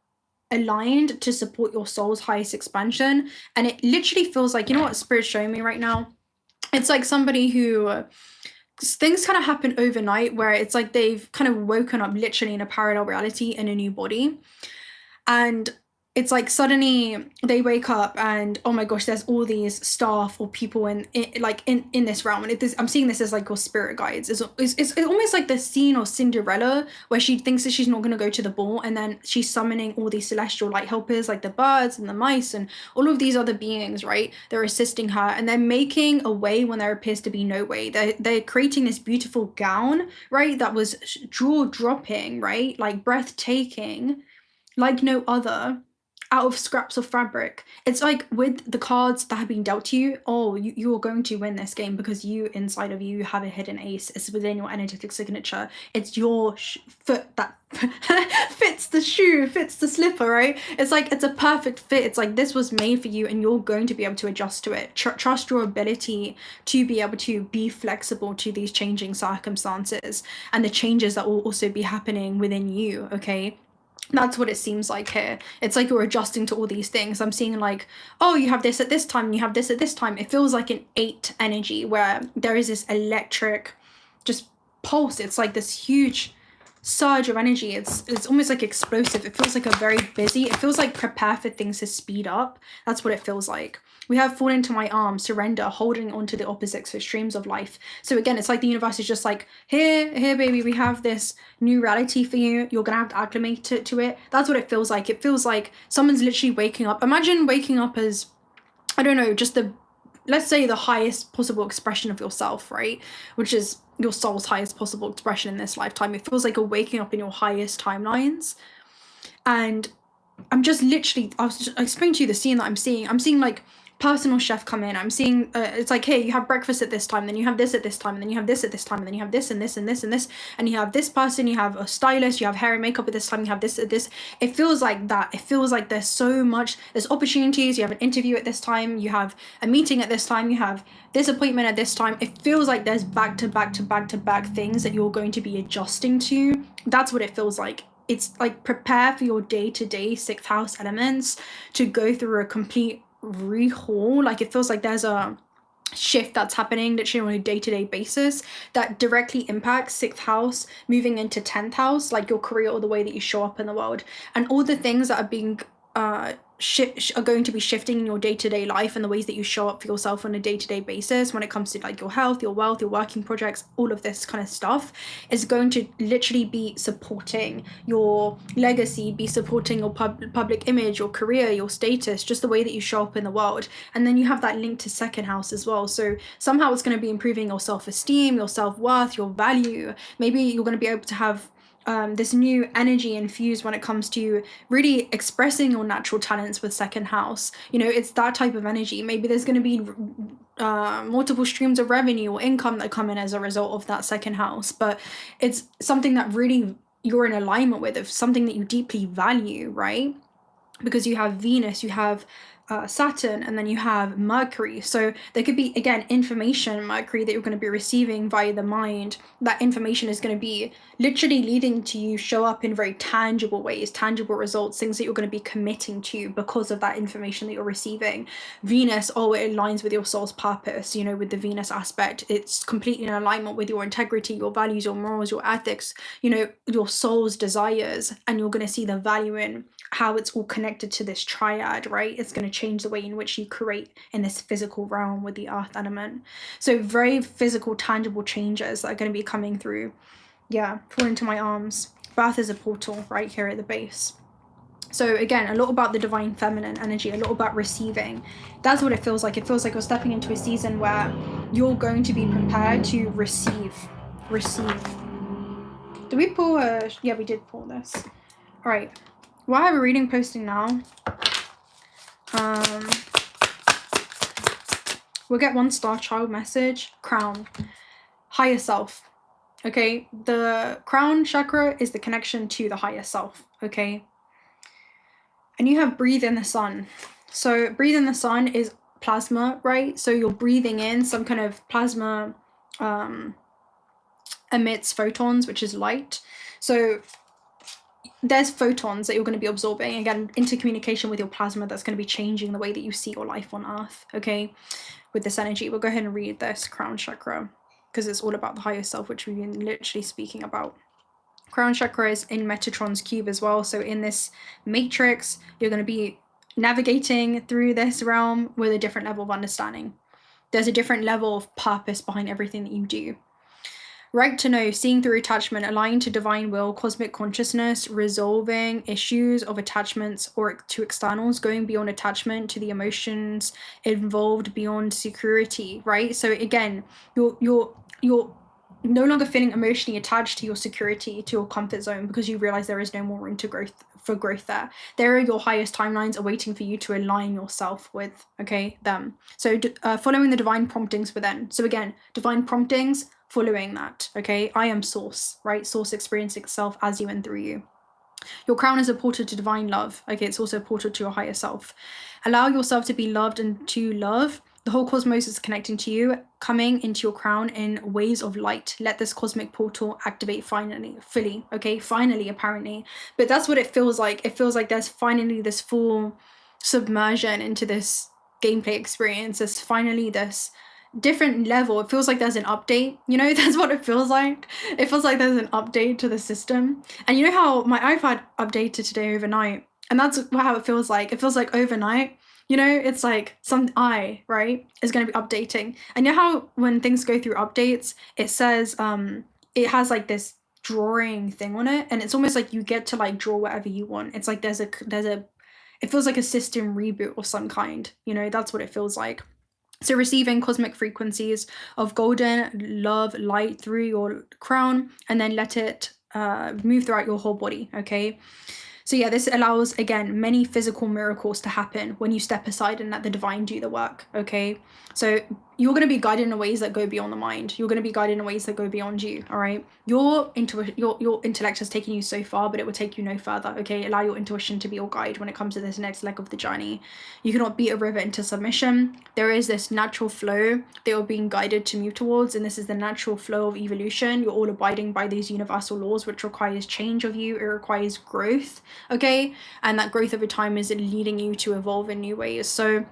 aligned to support your soul's highest expansion. And it literally feels like, you know what Spirit's showing me right now? It's like somebody who... things kind of happen overnight where it's like they've kind of woken up literally in a parallel reality in a new body, and it's like suddenly they wake up and, oh my gosh, there's all these staff or people in this realm, and I'm seeing this as like your spirit guides. It's almost like the scene of Cinderella where she thinks that she's not going to go to the ball, and then she's summoning all these celestial light helpers like the birds and the mice and all of these other beings, right? They're assisting her and they're making a way when there appears to be no way. They're creating this beautiful gown, right, that was jaw-dropping, right, like breathtaking, like no other, out of scraps of fabric. It's like with the cards that have been dealt to you, oh, you are going to win this game because you, inside of you, have a hidden ace. It's within your energetic signature. It's your foot that fits the shoe, fits the slipper, right? It's like, it's a perfect fit. It's like this was made for you and you're going to be able to adjust to it. Trust your ability to be able to be flexible to these changing circumstances and the changes that will also be happening within you, okay? That's what it seems like here. It's like you're adjusting to all these things. I'm seeing like, oh, you have this at this time, and you have this at this time. It feels like an 8 energy where there is this electric just pulse. It's like this huge surge of energy. It's almost like explosive. It feels like a very busy, it feels like prepare for things to speed up. That's what it feels like. We have fall into my arms, surrender, holding on to the opposites extremes of life. So again, it's like the universe is just like, here baby, we have this new reality for you. You're gonna have to acclimate to it. That's what it feels like. It feels like someone's literally waking up. Imagine waking up as, I don't know, just let's say the highest possible expression of yourself, right? Which is your soul's highest possible expression in this lifetime. It feels like you're waking up in your highest timelines. And I'm just literally, I explained to you the scene that I'm seeing. I'm seeing like personal chef come in. I'm seeing it's like, hey, you have breakfast at this time, then you have this at this time, and then you have this at this time, and then you have this and this and this and this, and you have this person, you have a stylist, you have hair and makeup at this time, you have this at this. It feels like that. It feels like there's so much, there's opportunities. You have an interview at this time, you have a meeting at this time, you have this appointment at this time. It feels like there's back to back to back to back things that you're going to be adjusting to. That's what it feels like. It's like prepare for your day-to-day 6th house elements to go through a complete rehaul. Like it feels like there's a shift that's happening literally on a day-to-day basis that directly impacts 6th house moving into 10th house, like your career or the way that you show up in the world, and all the things that are being are going to be shifting in your day-to-day life and the ways that you show up for yourself on a day-to-day basis when it comes to like your health, your wealth, your working projects, all of this kind of stuff is going to literally be supporting your legacy, be supporting your public image, your career, your status, just the way that you show up in the world. And then you have that link to second house as well. So somehow it's going to be improving your self-esteem, your self-worth, your value. Maybe you're going to be able to have this new energy infused when it comes to really expressing your natural talents with second house. You know, it's that type of energy. Maybe there's going to be multiple streams of revenue or income that come in as a result of that second house, but it's something that really you're in alignment with, of something that you deeply value, right? Because you have Venus, you have Saturn, and then you have Mercury. So there could be, again, information, Mercury, that you're going to be receiving via the mind. That information is going to be literally leading to you show up in very tangible ways, tangible results, things that you're going to be committing to because of that information that you're receiving. Venus, oh, it aligns with your soul's purpose, you know, with the Venus aspect. It's completely in alignment with your integrity, your values, your morals, your ethics, you know, your soul's desires, and you're going to see the value in how it's all connected to this triad, right? It's going to change the way in which you create in this physical realm with the earth element. So very physical, tangible changes that are going to be coming through. Yeah, fall into my arms. Birth is a portal right here at the base. So again, a lot about the divine feminine energy, a lot about receiving. That's what it feels like. It feels like you're stepping into a season where you're going to be prepared to receive. Did we pull a... Yeah, we did pull this. All right. Well, I have a reading posting now. We'll get one star child message. Crown. Higher self. Okay? The crown chakra is the connection to the higher self. Okay? And you have breathe in the sun. So breathe in the sun is plasma, right? So you're breathing in some kind of plasma, emits photons, which is light. So there's photons that you're going to be absorbing, again, into communication with your plasma, that's going to be changing the way that you see your life on earth. Okay, with this energy, we'll go ahead and read this crown chakra, because it's all about the higher self, which we've been literally speaking about. Crown chakra is in Metatron's cube as well. So in this matrix, you're going to be navigating through this realm with a different level of understanding. There's a different level of purpose behind everything that you do. Right to know, seeing through attachment, aligned to divine will, cosmic consciousness, resolving issues of attachments or to externals, going beyond attachment to the emotions involved beyond security, right? So again, you're no longer feeling emotionally attached to your security, to your comfort zone, because you realize there is no more room to growth there. There are your highest timelines awaiting for you to align yourself with, okay, them. So following the divine promptings within. So again, divine promptings, following that, okay? I am source, right? Source experiencing itself as you and through you. Your crown is a portal to divine love, okay? It's also a portal to your higher self. Allow yourself to be loved and to love. The whole cosmos is connecting to you, coming into your crown in waves of light. Let this cosmic portal activate finally, fully, okay? Finally, apparently. But that's what it feels like. It feels like there's finally this full submersion into this gameplay experience. There's finally this different level. It feels like there's an update, you know? That's what it feels like. It feels like there's an update to the system. And you know how my iPad updated today overnight? And that's how it feels like. It feels like overnight, you know, it's like some right, is going to be updating. And you know how when things go through updates, it says, it has like this drawing thing on it, and it's almost like you get to like draw whatever you want. It's like there's a, it feels like a system reboot of some kind, you know? That's what it feels like. So receiving cosmic frequencies of golden love light through your crown, and then let it move throughout your whole body, okay? So yeah, this allows, again, many physical miracles to happen when you step aside and let the divine do the work, okay? So you're going to be guided in ways that go beyond the mind. You're going to be guided in ways that go beyond you, all right? Your intellect has taken you so far, but it will take you no further, okay? Allow your intuition to be your guide when it comes to this next leg of the journey. You cannot beat a river into submission. There is this natural flow that you're being guided to move towards, and this is the natural flow of evolution. You're all abiding by these universal laws, which requires change of you. It requires growth, okay? And that growth over time is leading you to evolve in new ways. So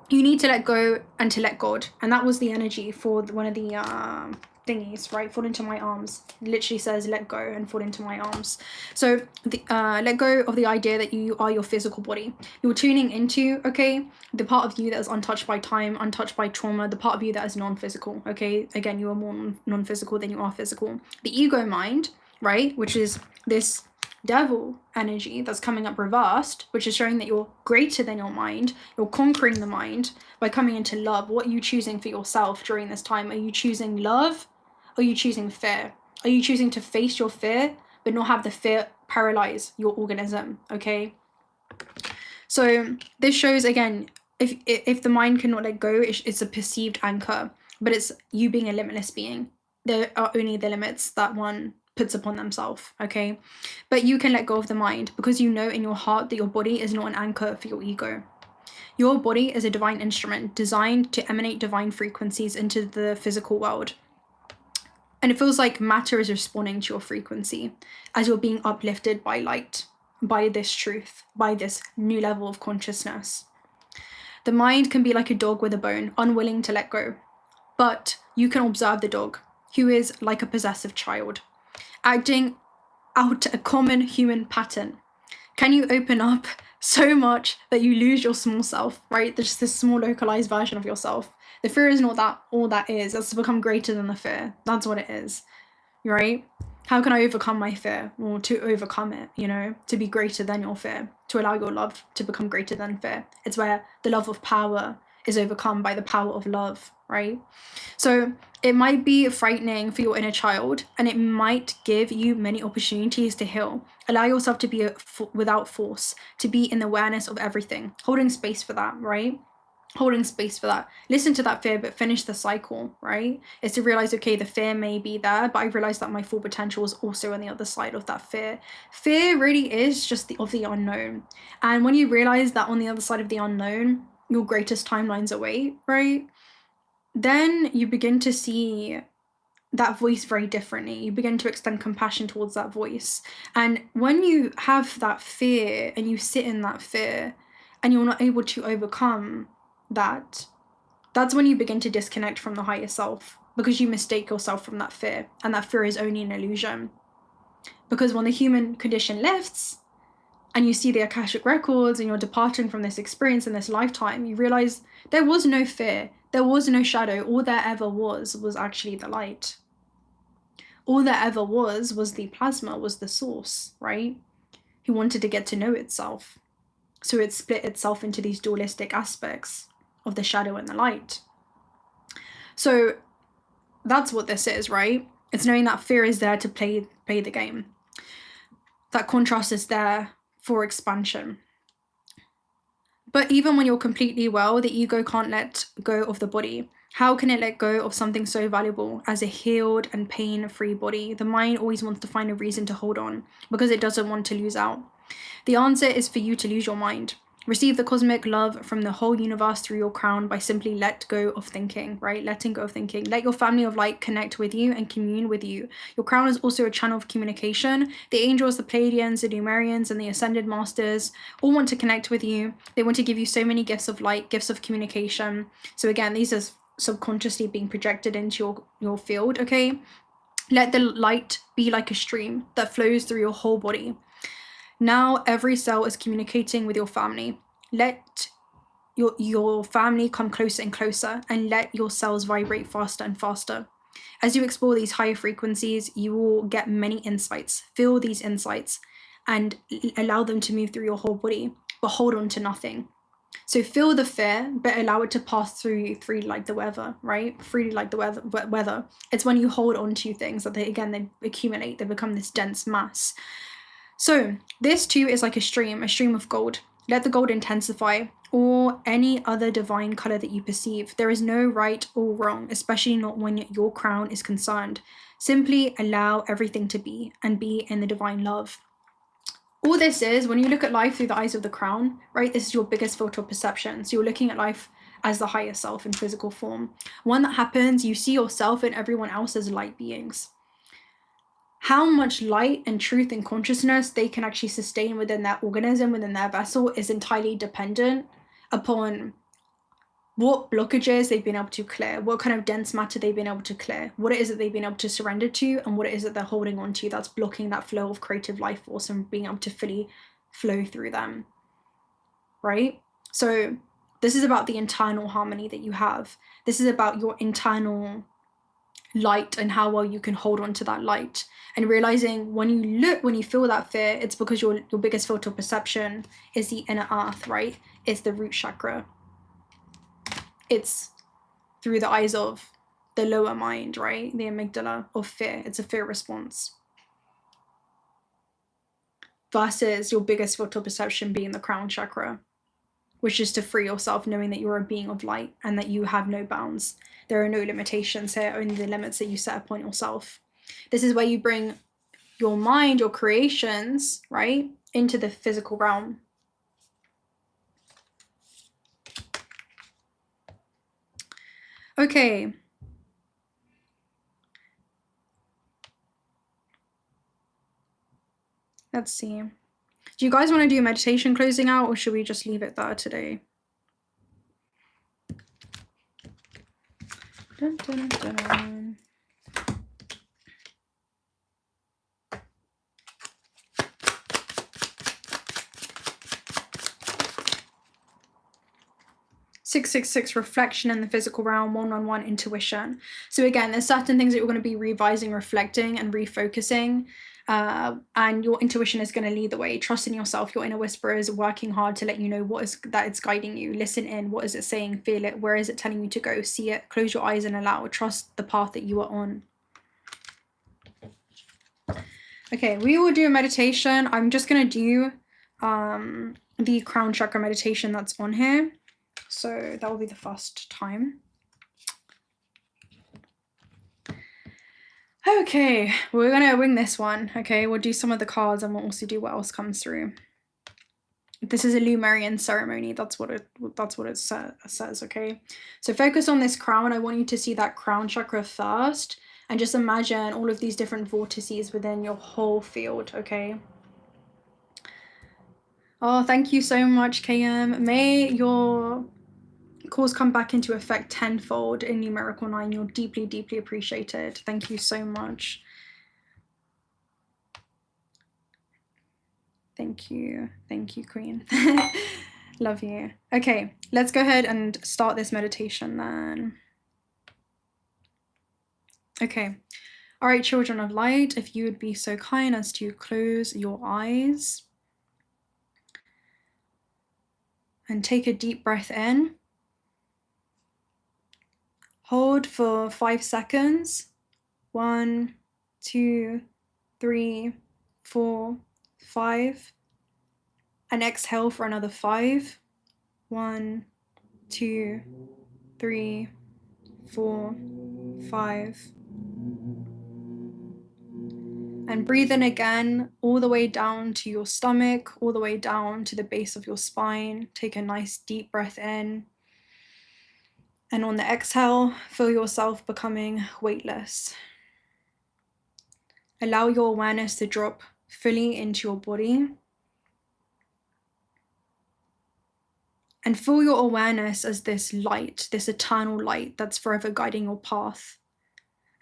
you need to let go and to let God. And that was the energy for one of the thingies, right? Fall into my arms. It literally says let go and fall into my arms. So let go of the idea that you are your physical body. You're tuning into, okay, the part of you that is untouched by time, untouched by trauma, the part of you that is non-physical, okay? Again, you are more non-physical than you are physical. The ego mind, right, which is this devil energy that's coming up reversed, which is showing that you're greater than your mind, you're conquering the mind by coming into love. What are you choosing for yourself during this time? Are you choosing love? Or are you choosing fear? Are you choosing to face your fear but not have the fear paralyze your organism? Okay, so this shows, again, if the mind cannot let go, it's a perceived anchor, but it's you being a limitless being. There are only the limits that one puts upon themselves, okay? But you can let go of the mind because you know in your heart that your body is not an anchor for your ego. Your body is a divine instrument designed to emanate divine frequencies into the physical world. And it feels like matter is responding to your frequency as you're being uplifted by light, by this truth, by this new level of consciousness. The mind can be like a dog with a bone, unwilling to let go. But you can observe the dog, who is like a possessive child, acting out a common human pattern. Can you open up so much that you lose your small self, right? There's this small localized version of yourself. The fear is not that all that is. That's to become greater than the fear. That's what it is, right? How can I overcome my fear? Or to overcome it, you know, to be greater than your fear, to allow your love to become greater than fear. It's where the love of power is overcome by the power of love, right? So it might be frightening for your inner child, and it might give you many opportunities to heal. Allow yourself to be without force, to be in the awareness of everything, holding space for that, right? Holding space for that. Listen to that fear, but finish the cycle, right? It's to realize, okay, the fear may be there, but I realized that my full potential is also on the other side of that fear. Fear really is just of the unknown. And when you realize that on the other side of the unknown, your greatest timelines await, right? Then you begin to see that voice very differently. You begin to extend compassion towards that voice. And when you have that fear and you sit in that fear and you're not able to overcome that, that's when you begin to disconnect from the higher self, because you mistake yourself from that fear, and that fear is only an illusion. Because when the human condition lifts and you see the Akashic records and you're departing from this experience in this lifetime, you realize there was no fear, there was no shadow. All there ever was actually the light. All there ever was the plasma, was the source, right? Who wanted to get to know itself. So it split itself into these dualistic aspects of the shadow and the light. So that's what this is, right? It's knowing that fear is there to play the game. That contrast is there for expansion. But even when you're completely well, the ego can't let go of the body. How can it let go of something so valuable as a healed and pain-free body? The mind always wants to find a reason to hold on because it doesn't want to lose out. The answer is for you to lose your mind. Receive the cosmic love from the whole universe through your crown by simply let go of thinking, right? Letting go of thinking. Let your family of light connect with you and commune with you. Your crown is also a channel of communication. The angels, the Pleiadians, the Lemurians, and the Ascended Masters all want to connect with you. They want to give you so many gifts of light, gifts of communication. So again, these are subconsciously being projected into your field, okay? Let the light be like a stream that flows through your whole body. Now every cell is communicating with your family. Let your family come closer and closer, and let your cells vibrate faster and faster. As you explore these higher frequencies, you will get many insights. Feel these insights and allow them to move through your whole body, but hold on to nothing. So feel the fear, but allow it to pass through you freely like the weather, right? Freely like the weather. It's when you hold on to things that they accumulate, they become this dense mass. So this too is like a stream of gold. Let the gold intensify, or any other divine color that you perceive. There is no right or wrong, especially not when your crown is concerned. Simply allow everything to be and be in the divine love. All this is, when you look at life through the eyes of the crown, right, this is your biggest filter of perception. So you're looking at life as the higher self in physical form. When that happens, you see yourself and everyone else as light beings. How much light and truth and consciousness they can actually sustain within their organism, within their vessel, is entirely dependent upon what blockages they've been able to clear, what kind of dense matter they've been able to clear, what it is that they've been able to surrender to, and what it is that they're holding on to that's blocking that flow of creative life force and being able to fully flow through them, right? So this is about the internal harmony that you have. This is about your internal light and how well you can hold on to that light, and realizing when you feel that fear, it's because your biggest filter of perception is the inner earth, right? It's the root chakra. It's through the eyes of the lower mind, right? The amygdala of fear. It's a fear response. Versus your biggest filter of perception being the crown chakra, which is to free yourself, knowing that you're a being of light and that you have no bounds. There are no limitations here, only the limits that you set upon yourself. This is where you bring your mind, your creations, right, into the physical realm. Okay. Let's see. Do you guys want to do meditation closing out, or should we just leave it there today? Dun, dun, dun. (666) reflection in the physical realm, 111 intuition. So again, there's certain things that you're going to be revising, reflecting, and refocusing. And your intuition is going to lead the way. Trust in yourself. Your inner whisperer is working hard to let you know that it's guiding you. Listen in. What is it saying? Feel it. Where is it telling you to go? See it. Close your eyes and allow. Trust the path that you are on. Okay, we will do a meditation. I'm just going to do the crown chakra meditation that's on here. So that will be the first time. Okay, we're gonna wing this one. Okay, we'll do some of the cards and we'll also do what else comes through. This is a lemurian ceremony. That's what it says. Okay, so focus on this crown. I want you to see that crown chakra first, and just imagine all of these different vortices within your whole field. Okay. Oh, thank you so much, KM. May your cause come back into effect tenfold in numerical 9. You're deeply, deeply appreciated. Thank you so much. Thank you, Queen. Love you. Okay, let's go ahead and start this meditation then. Okay, all right, children of light, if you would be so kind as to close your eyes and take a deep breath in. Hold for 5 seconds. 1, 2, 3, 4, 5. And exhale for another 5. 1, 2, 3, 4, 5. And breathe in again, all the way down to your stomach, all the way down to the base of your spine. Take a nice deep breath in. And on the exhale, feel yourself becoming weightless. Allow your awareness to drop fully into your body. And feel your awareness as this light, this eternal light that's forever guiding your path.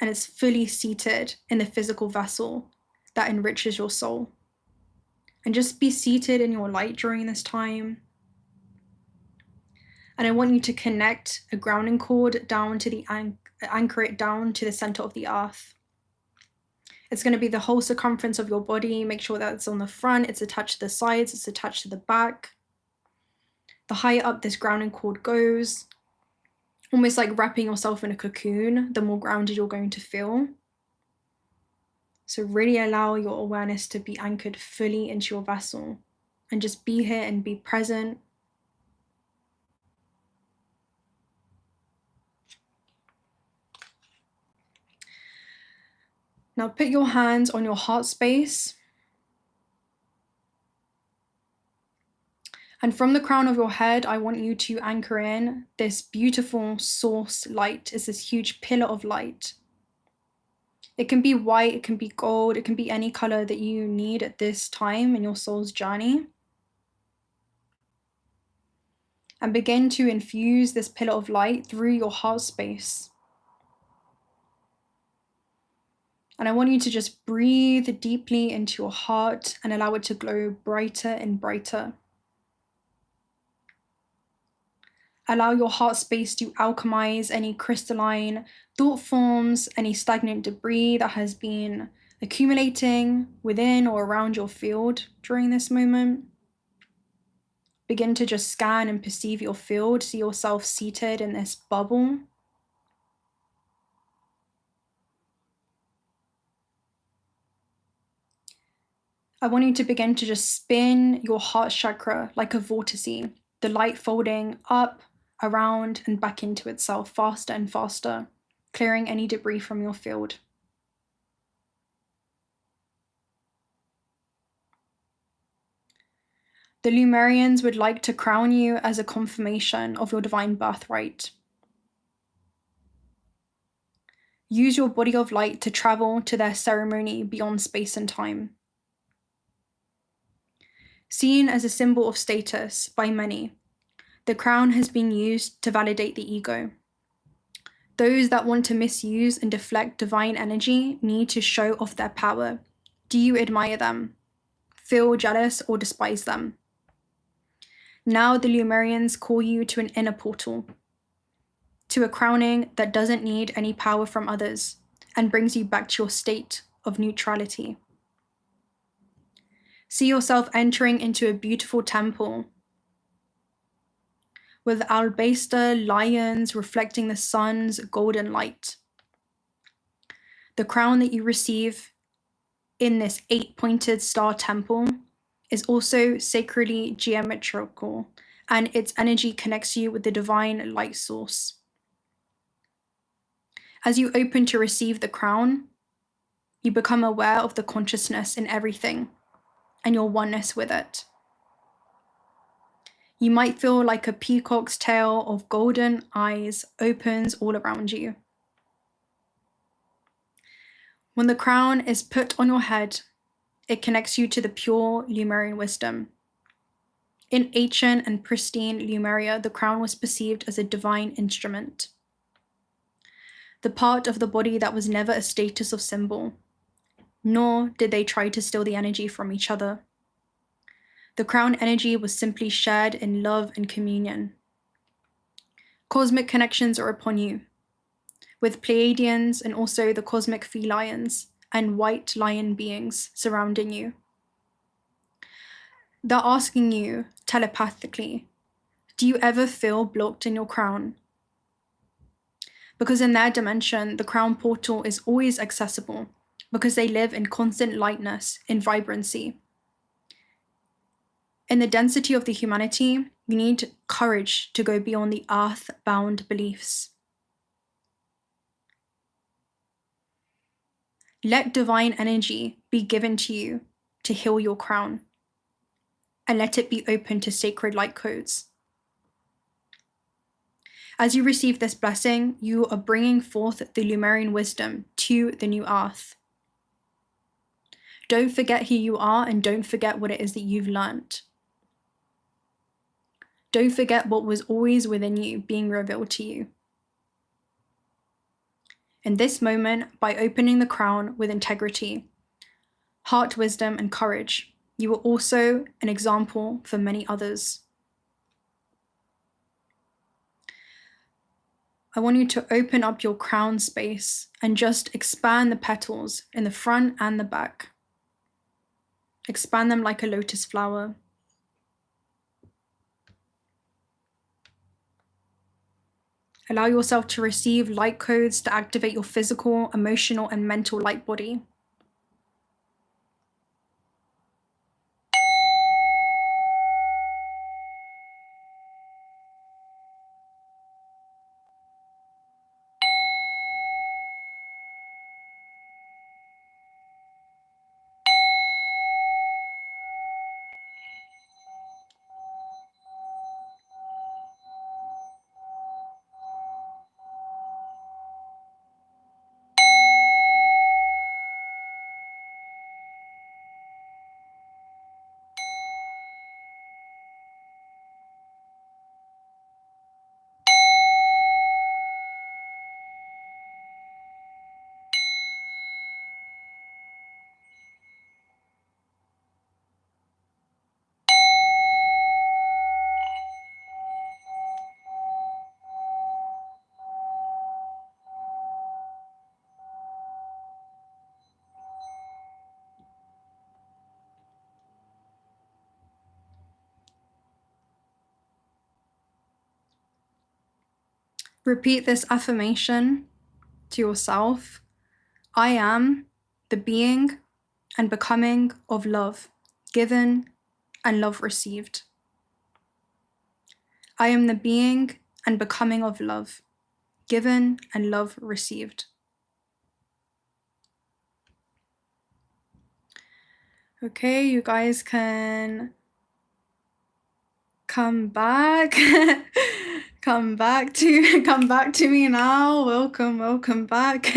And it's fully seated in the physical vessel that enriches your soul. And just be seated in your light during this time. And I want you to connect a grounding cord down to the anchor it down to the center of the earth. It's going to be the whole circumference of your body. Make sure that it's on the front, it's attached to the sides, it's attached to the back. The higher up this grounding cord goes, almost like wrapping yourself in a cocoon, the more grounded you're going to feel. So really allow your awareness to be anchored fully into your vessel and just be here and be present. Now put your hands on your heart space. And from the crown of your head, I want you to anchor in this beautiful source light. It's this huge pillar of light. It can be white, it can be gold, it can be any color that you need at this time in your soul's journey. and begin to infuse this pillar of light through your heart space. And I want you to just breathe deeply into your heart and allow it to glow brighter and brighter. Allow your heart space to alchemize any crystalline thought forms, any stagnant debris that has been accumulating within or around your field during this moment. Begin to just scan and perceive your field. See yourself seated in this bubble. I want you to begin to just spin your heart chakra like a vortice, the light folding up, around, and back into itself faster and faster, clearing any debris from your field. The Lemurians would like to crown you as a confirmation of your divine birthright. Use your body of light to travel to their ceremony beyond space and time. Seen as a symbol of status by many, the crown has been used to validate the ego. Those that want to misuse and deflect divine energy need to show off their power. Do you admire them? Feel jealous or despise them? Now the Lemurians call you to an inner portal, to a crowning that doesn't need any power from others and brings you back to your state of neutrality. See yourself entering into a beautiful temple with alabaster lions reflecting the sun's golden light. The crown that you receive in this 8-pointed star temple is also sacredly geometrical, and its energy connects you with the divine light source. As you open to receive the crown, you become aware of the consciousness in everything and your oneness with it. You might feel like a peacock's tail of golden eyes opens all around you. When the crown is put on your head, it connects you to the pure Lemurian wisdom. In ancient and pristine Lemuria, the crown was perceived as a divine instrument, the part of the body that was never a status or symbol, nor did they try to steal the energy from each other. The crown energy was simply shared in love and communion. Cosmic connections are upon you, with Pleiadians and also the cosmic felines and white lion beings surrounding you. They're asking you telepathically, do you ever feel blocked in your crown? Because in their dimension, the crown portal is always accessible because they live in constant lightness, in vibrancy. In the density of the humanity, you need courage to go beyond the earth-bound beliefs. Let divine energy be given to you to heal your crown, and let it be open to sacred light codes. As you receive this blessing, you are bringing forth the Lemurian wisdom to the new earth. Don't forget who you are, and don't forget what it is that you've learned. Don't forget what was always within you being revealed to you. In this moment, by opening the crown with integrity, heart wisdom, and courage, you are also an example for many others. I want you to open up your crown space and just expand the petals in the front and the back. Expand them like a lotus flower. Allow yourself to receive light codes to activate your physical, emotional, and mental light body. Repeat this affirmation to yourself. I am the being and becoming of love given and love received. I am the being and becoming of love given and love received. Okay, you guys can come back. come back to me now. Welcome back.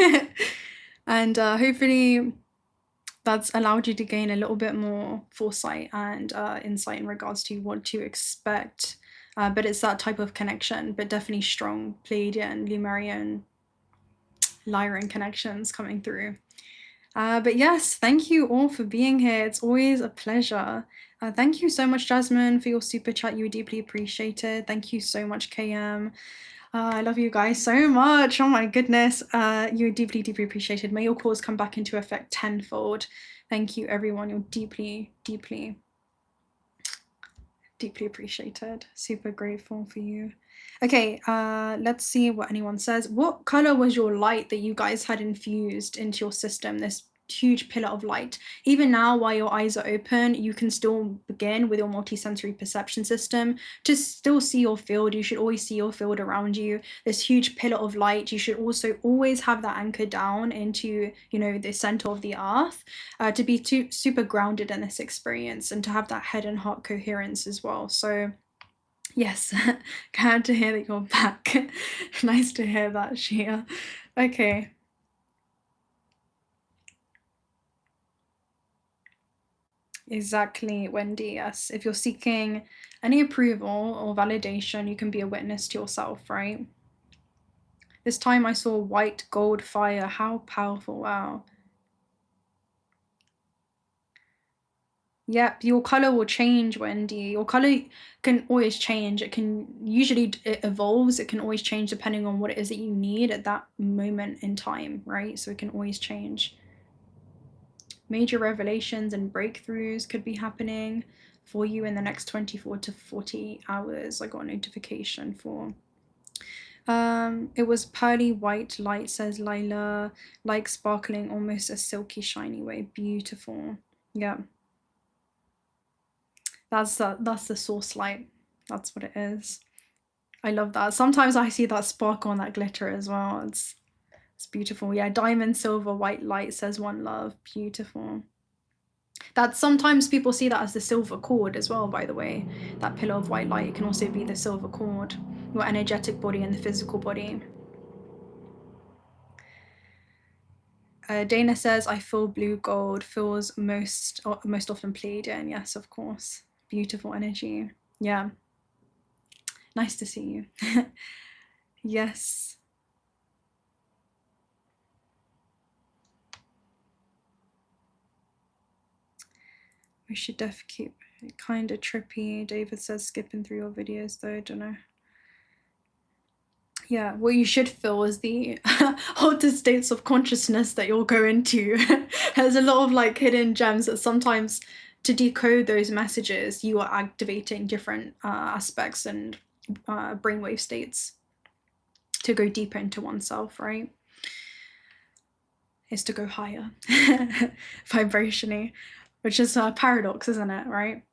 And hopefully that's allowed you to gain a little bit more foresight and insight in regards to what to expect. But it's that type of connection, but definitely strong Pleiadian, Lemurian, Lyran connections coming through. But yes, thank you all for being here. It's always a pleasure. Thank you so much, Jasmine, for your super chat. You were deeply appreciated. Thank you so much, KM. I love you guys so much. Oh my goodness. You're deeply appreciated. May your cause come back into effect tenfold. Thank you, everyone. You're deeply appreciated. Super grateful for you. Okay, let's see what anyone says. What color was your light that you guys had infused into your system, this huge pillar of light? Even now, while your eyes are open, you can still begin with your multi-sensory perception system to still see your field. You should always see your field around you. This huge pillar of light, you should also always have that anchor down into, you know, the center of the earth, to be super grounded in this experience and to have that head and heart coherence as well. So yes, glad to hear that you're back. Nice to hear that, Shia. Okay. Exactly, Wendy, yes. If you're seeking any approval or validation, you can be a witness to yourself, right? This time I saw white gold fire. How powerful, wow. Yep, your color will change, Wendy. Your color can always change. It evolves. It can always change depending on what it is that you need at that moment in time, right? So it can always change. Major revelations and breakthroughs could be happening for you in the next 24 to 40 hours. I got a notification for. It was pearly white light, says Lila, like sparkling, almost a silky shiny way. Beautiful. Yeah. That's the source light. That's what it is. I love that. Sometimes I see that sparkle and that glitter as well. It's beautiful. Yeah, diamond, silver, white light, says One Love. Beautiful. That sometimes people see that as the silver cord as well, by the way. That pillar of white light can also be the silver cord, your energetic body and the physical body. Dana says, I feel blue gold, feels most often Pleiadian. Yes, of course. Beautiful energy. Yeah. Nice to see you. Yes. We should def keep it kind of trippy. David says, skipping through your videos though, I don't know. Yeah, what you should feel is the altered states of consciousness that you'll go into. There's a lot of like hidden gems that sometimes to decode those messages, you are activating different aspects and brainwave states to go deeper into oneself, right? Is to go higher vibrationally, which is a paradox, isn't it, right?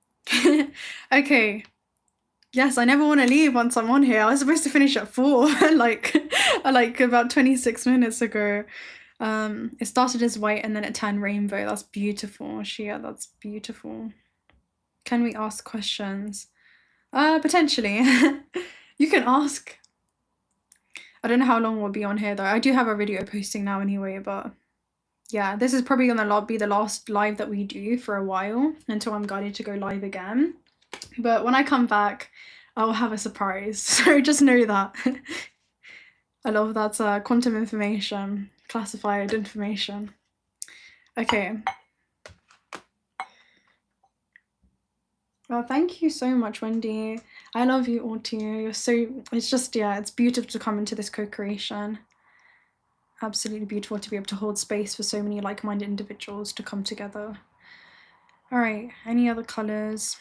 Okay. Yes, I never want to leave once I'm on here. I was supposed to finish at 4, like about 26 minutes ago. It started as white and then it turned rainbow. That's beautiful, Shia. That's beautiful. Can we ask questions? Potentially. You can ask. I don't know how long we'll be on here though. I do have a video posting now anyway, but yeah, this is probably gonna be the last live that we do for a while until I'm guided to go live again. But when I come back, I'll have a surprise. So just know that. I love that quantum information, classified information. Okay. Well, thank you so much, Wendy. I love you all too. You're so, it's just, yeah, it's beautiful to come into this co-creation. Absolutely beautiful to be able to hold space for so many like-minded individuals to come together. All right, any other colors?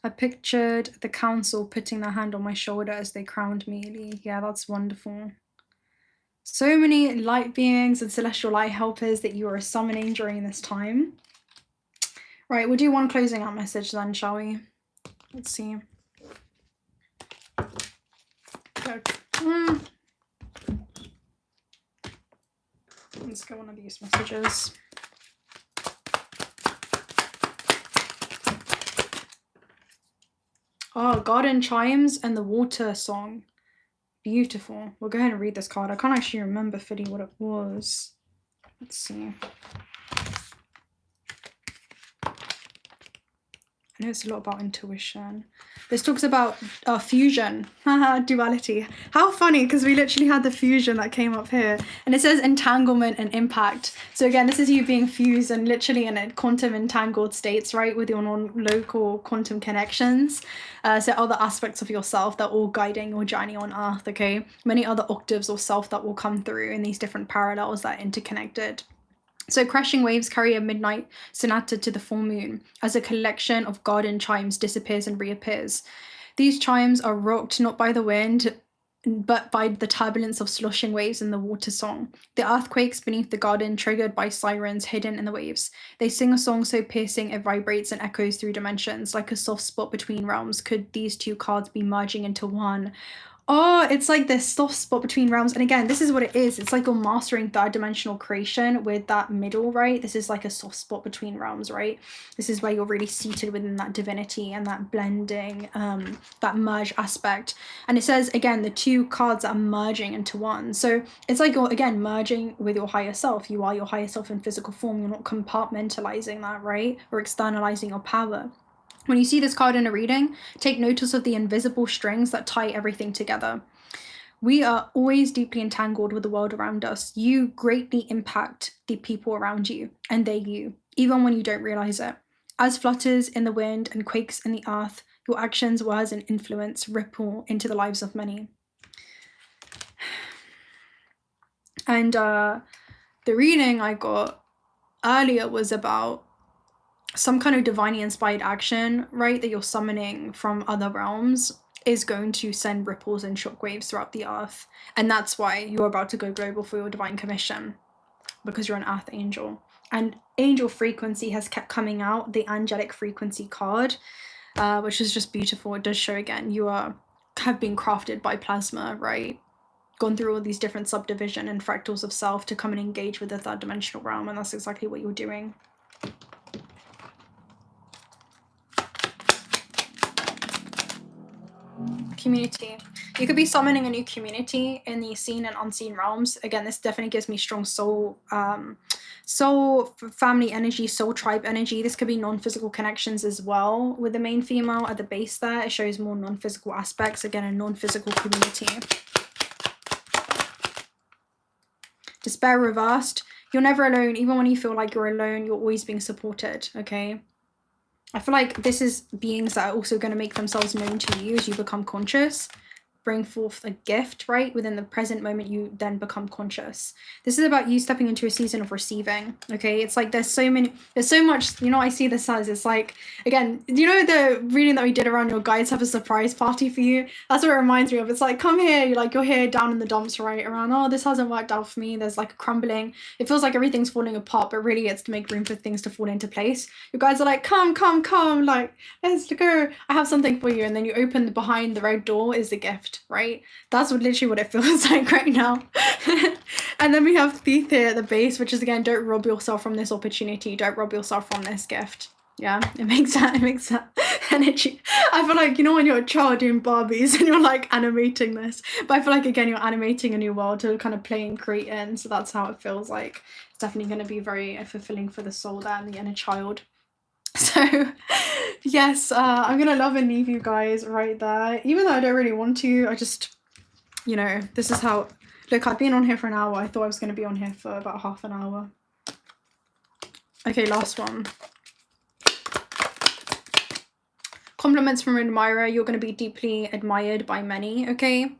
I pictured the council putting their hand on my shoulder as they crowned me. Yeah, that's wonderful. So many light beings and celestial light helpers that you are summoning during this time. Right, we'll do one closing out message then, shall we? Let's see. Let's go one of these messages. Oh, garden chimes and the water song. Beautiful. We'll go ahead and read this card. I can't actually remember fully what it was. Let's see. I know it's a lot about intuition. This talks about fusion, duality. How funny, because we literally had the fusion that came up here. And it says entanglement and impact. So again, this is you being fused and literally in a quantum entangled states, right? With your non-local quantum connections. So other aspects of yourself that are all guiding your journey on Earth, okay? Many other octaves of self that will come through in these different parallels that are interconnected. So crashing waves carry a midnight sonata to the full moon as a collection of garden chimes disappears and reappears. These chimes are rocked not by the wind, but by the turbulence of sloshing waves in the water song. The earthquakes beneath the garden triggered by sirens hidden in the waves. They sing a song so piercing it vibrates and echoes through dimensions. Like a soft spot between realms, could these two cards be merging into one? Oh, it's like this soft spot between realms. And again, this is what it is. It's like you're mastering third dimensional creation with that middle, right? This is like a soft spot between realms, right? This is where you're really seated within that divinity and that blending, that merge aspect. And it says, again, the two cards are merging into one. So it's like you're, again, merging with your higher self. You are your higher self in physical form. You're not compartmentalizing that, right? Or externalizing your power. When you see this card in a reading, take notice of the invisible strings that tie everything together. We are always deeply entangled with the world around us. You greatly impact the people around you, and they you, even when you don't realize it. As flutters in the wind and quakes in the earth, your actions, words, and influence ripple into the lives of many. And the reading I got earlier was about some kind of divinely inspired action, right, that you're summoning from other realms is going to send ripples and shockwaves throughout the earth. And that's why you're about to go global for your divine commission, because you're an earth angel. And angel frequency has kept coming out, the angelic frequency card, which is just beautiful. It does show, again, you have been crafted by plasma, right? Gone through all these different subdivision and fractals of self to come and engage with the third dimensional realm. And that's exactly what you're doing. Community. You could be summoning a new community in the seen and unseen realms. Again, this definitely gives me strong soul family energy, soul tribe energy. This could be non-physical connections as well. With the main female at the base there, it shows more non-physical aspects. Again, a non-physical community. Despair reversed. You're never alone. Even when you feel like you're alone, you're always being supported, okay? I feel like this is beings that are also going to make themselves known to you as you become conscious. Bring forth a gift, right? Within the present moment, you then become conscious. This is about you stepping into a season of receiving, okay? It's like there's so much, you know, I see this as, it's like, again, you know the reading that we did around your guides have a surprise party for you? That's what it reminds me of. It's like, come here, you're here down in the dumps, right? Around, oh, this hasn't worked out for me. There's like a crumbling. It feels like everything's falling apart, but really it's to make room for things to fall into place. Your guides are like, come, like, let's go. I have something for you. And then you open behind the red door is the gift. Right, that's literally what it feels like right now. And then we have Thief here at the base, which is, again, don't rob yourself from this opportunity, don't rob yourself from this gift. Yeah, it makes that energy. I feel like, you know, when you're a child doing Barbies and you're like animating this, but I feel like, again, you're animating a new world to kind of play and create in. So that's how it feels like. It's definitely going to be very fulfilling for the soul there and the inner child. So yes, I'm gonna love and leave you guys right there, even though I don't really want to. I just, you know, this is how, look, I've been on here for an hour. I thought I was going to be on here for about half an hour. Okay, last one. Compliments from an admirer. You're going to be deeply admired by many, okay?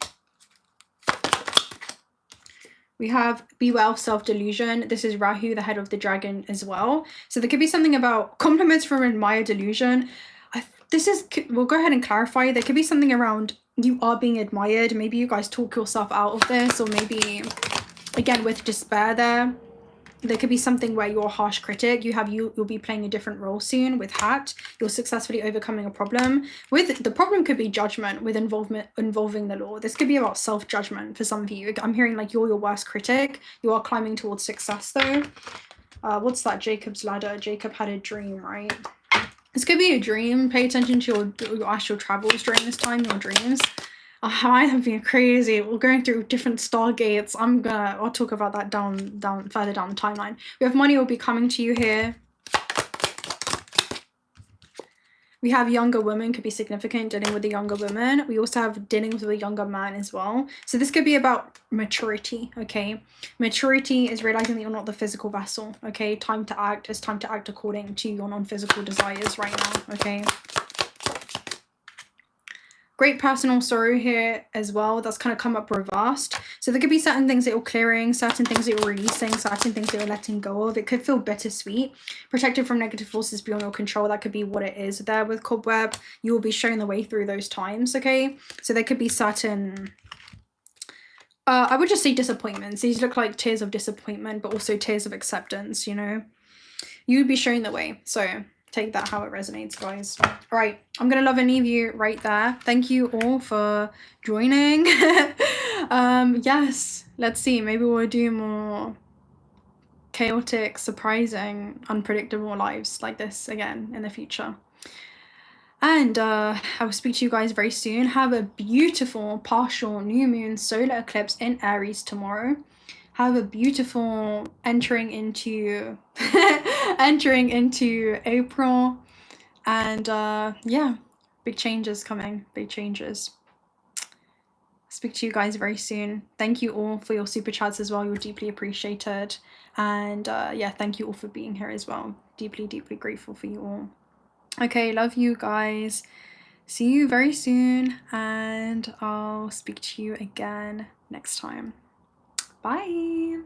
We have Beware Self-Delusion. This is Rahu, the head of the dragon, as well. So there could be something about compliments from admired delusion. we'll go ahead and clarify. There could be something around you are being admired. Maybe you guys talk yourself out of this, or maybe, again, with despair there could be something where you're a harsh critic. You'll be playing a different role soon with Hat. You're successfully overcoming a problem. The problem could be judgment with involving the law. This could be about self-judgment for some of you. I'm hearing like you're your worst critic. You are climbing towards success though. What's that? Jacob's ladder. Jacob had a dream, right? This could be a dream. Pay attention to your astral travels during this time, your dreams. I have been crazy. We're going through different stargates. I'll talk about that further down the timeline. We have money will be coming to you here. We have younger women, could be significant, dealing with a younger woman. We also have dealing with a younger man as well. So this could be about maturity, okay? Maturity is realizing that you're not the physical vessel, okay? Time to act. It's time to act according to your non-physical desires right now, okay? Great personal sorrow here as well. That's kind of come up reversed. So there could be certain things that you're clearing, certain things that you're releasing, certain things that you're letting go of. It could feel bittersweet. Protected from negative forces beyond your control. That could be what it is there with Cobweb. You will be showing the way through those times, okay? So there could be certain... I would just say disappointments. These look like tears of disappointment, but also tears of acceptance, you know? You would be showing the way. So... take that how it resonates, guys. All right, I'm gonna love and leave you right there. Thank you all for joining. Yes, let's see, maybe we'll do more chaotic, surprising, unpredictable lives like this again in the future. And I will speak to you guys very soon. Have a beautiful partial new moon solar eclipse in Aries tomorrow. Have a beautiful entering into April, and yeah, big changes coming, big changes. Speak to you guys very soon. Thank you all for your super chats as well. You're deeply appreciated, and yeah, thank you all for being here as well. Deeply grateful for you all. Okay, love you guys. See you very soon, and I'll speak to you again next time. Bye.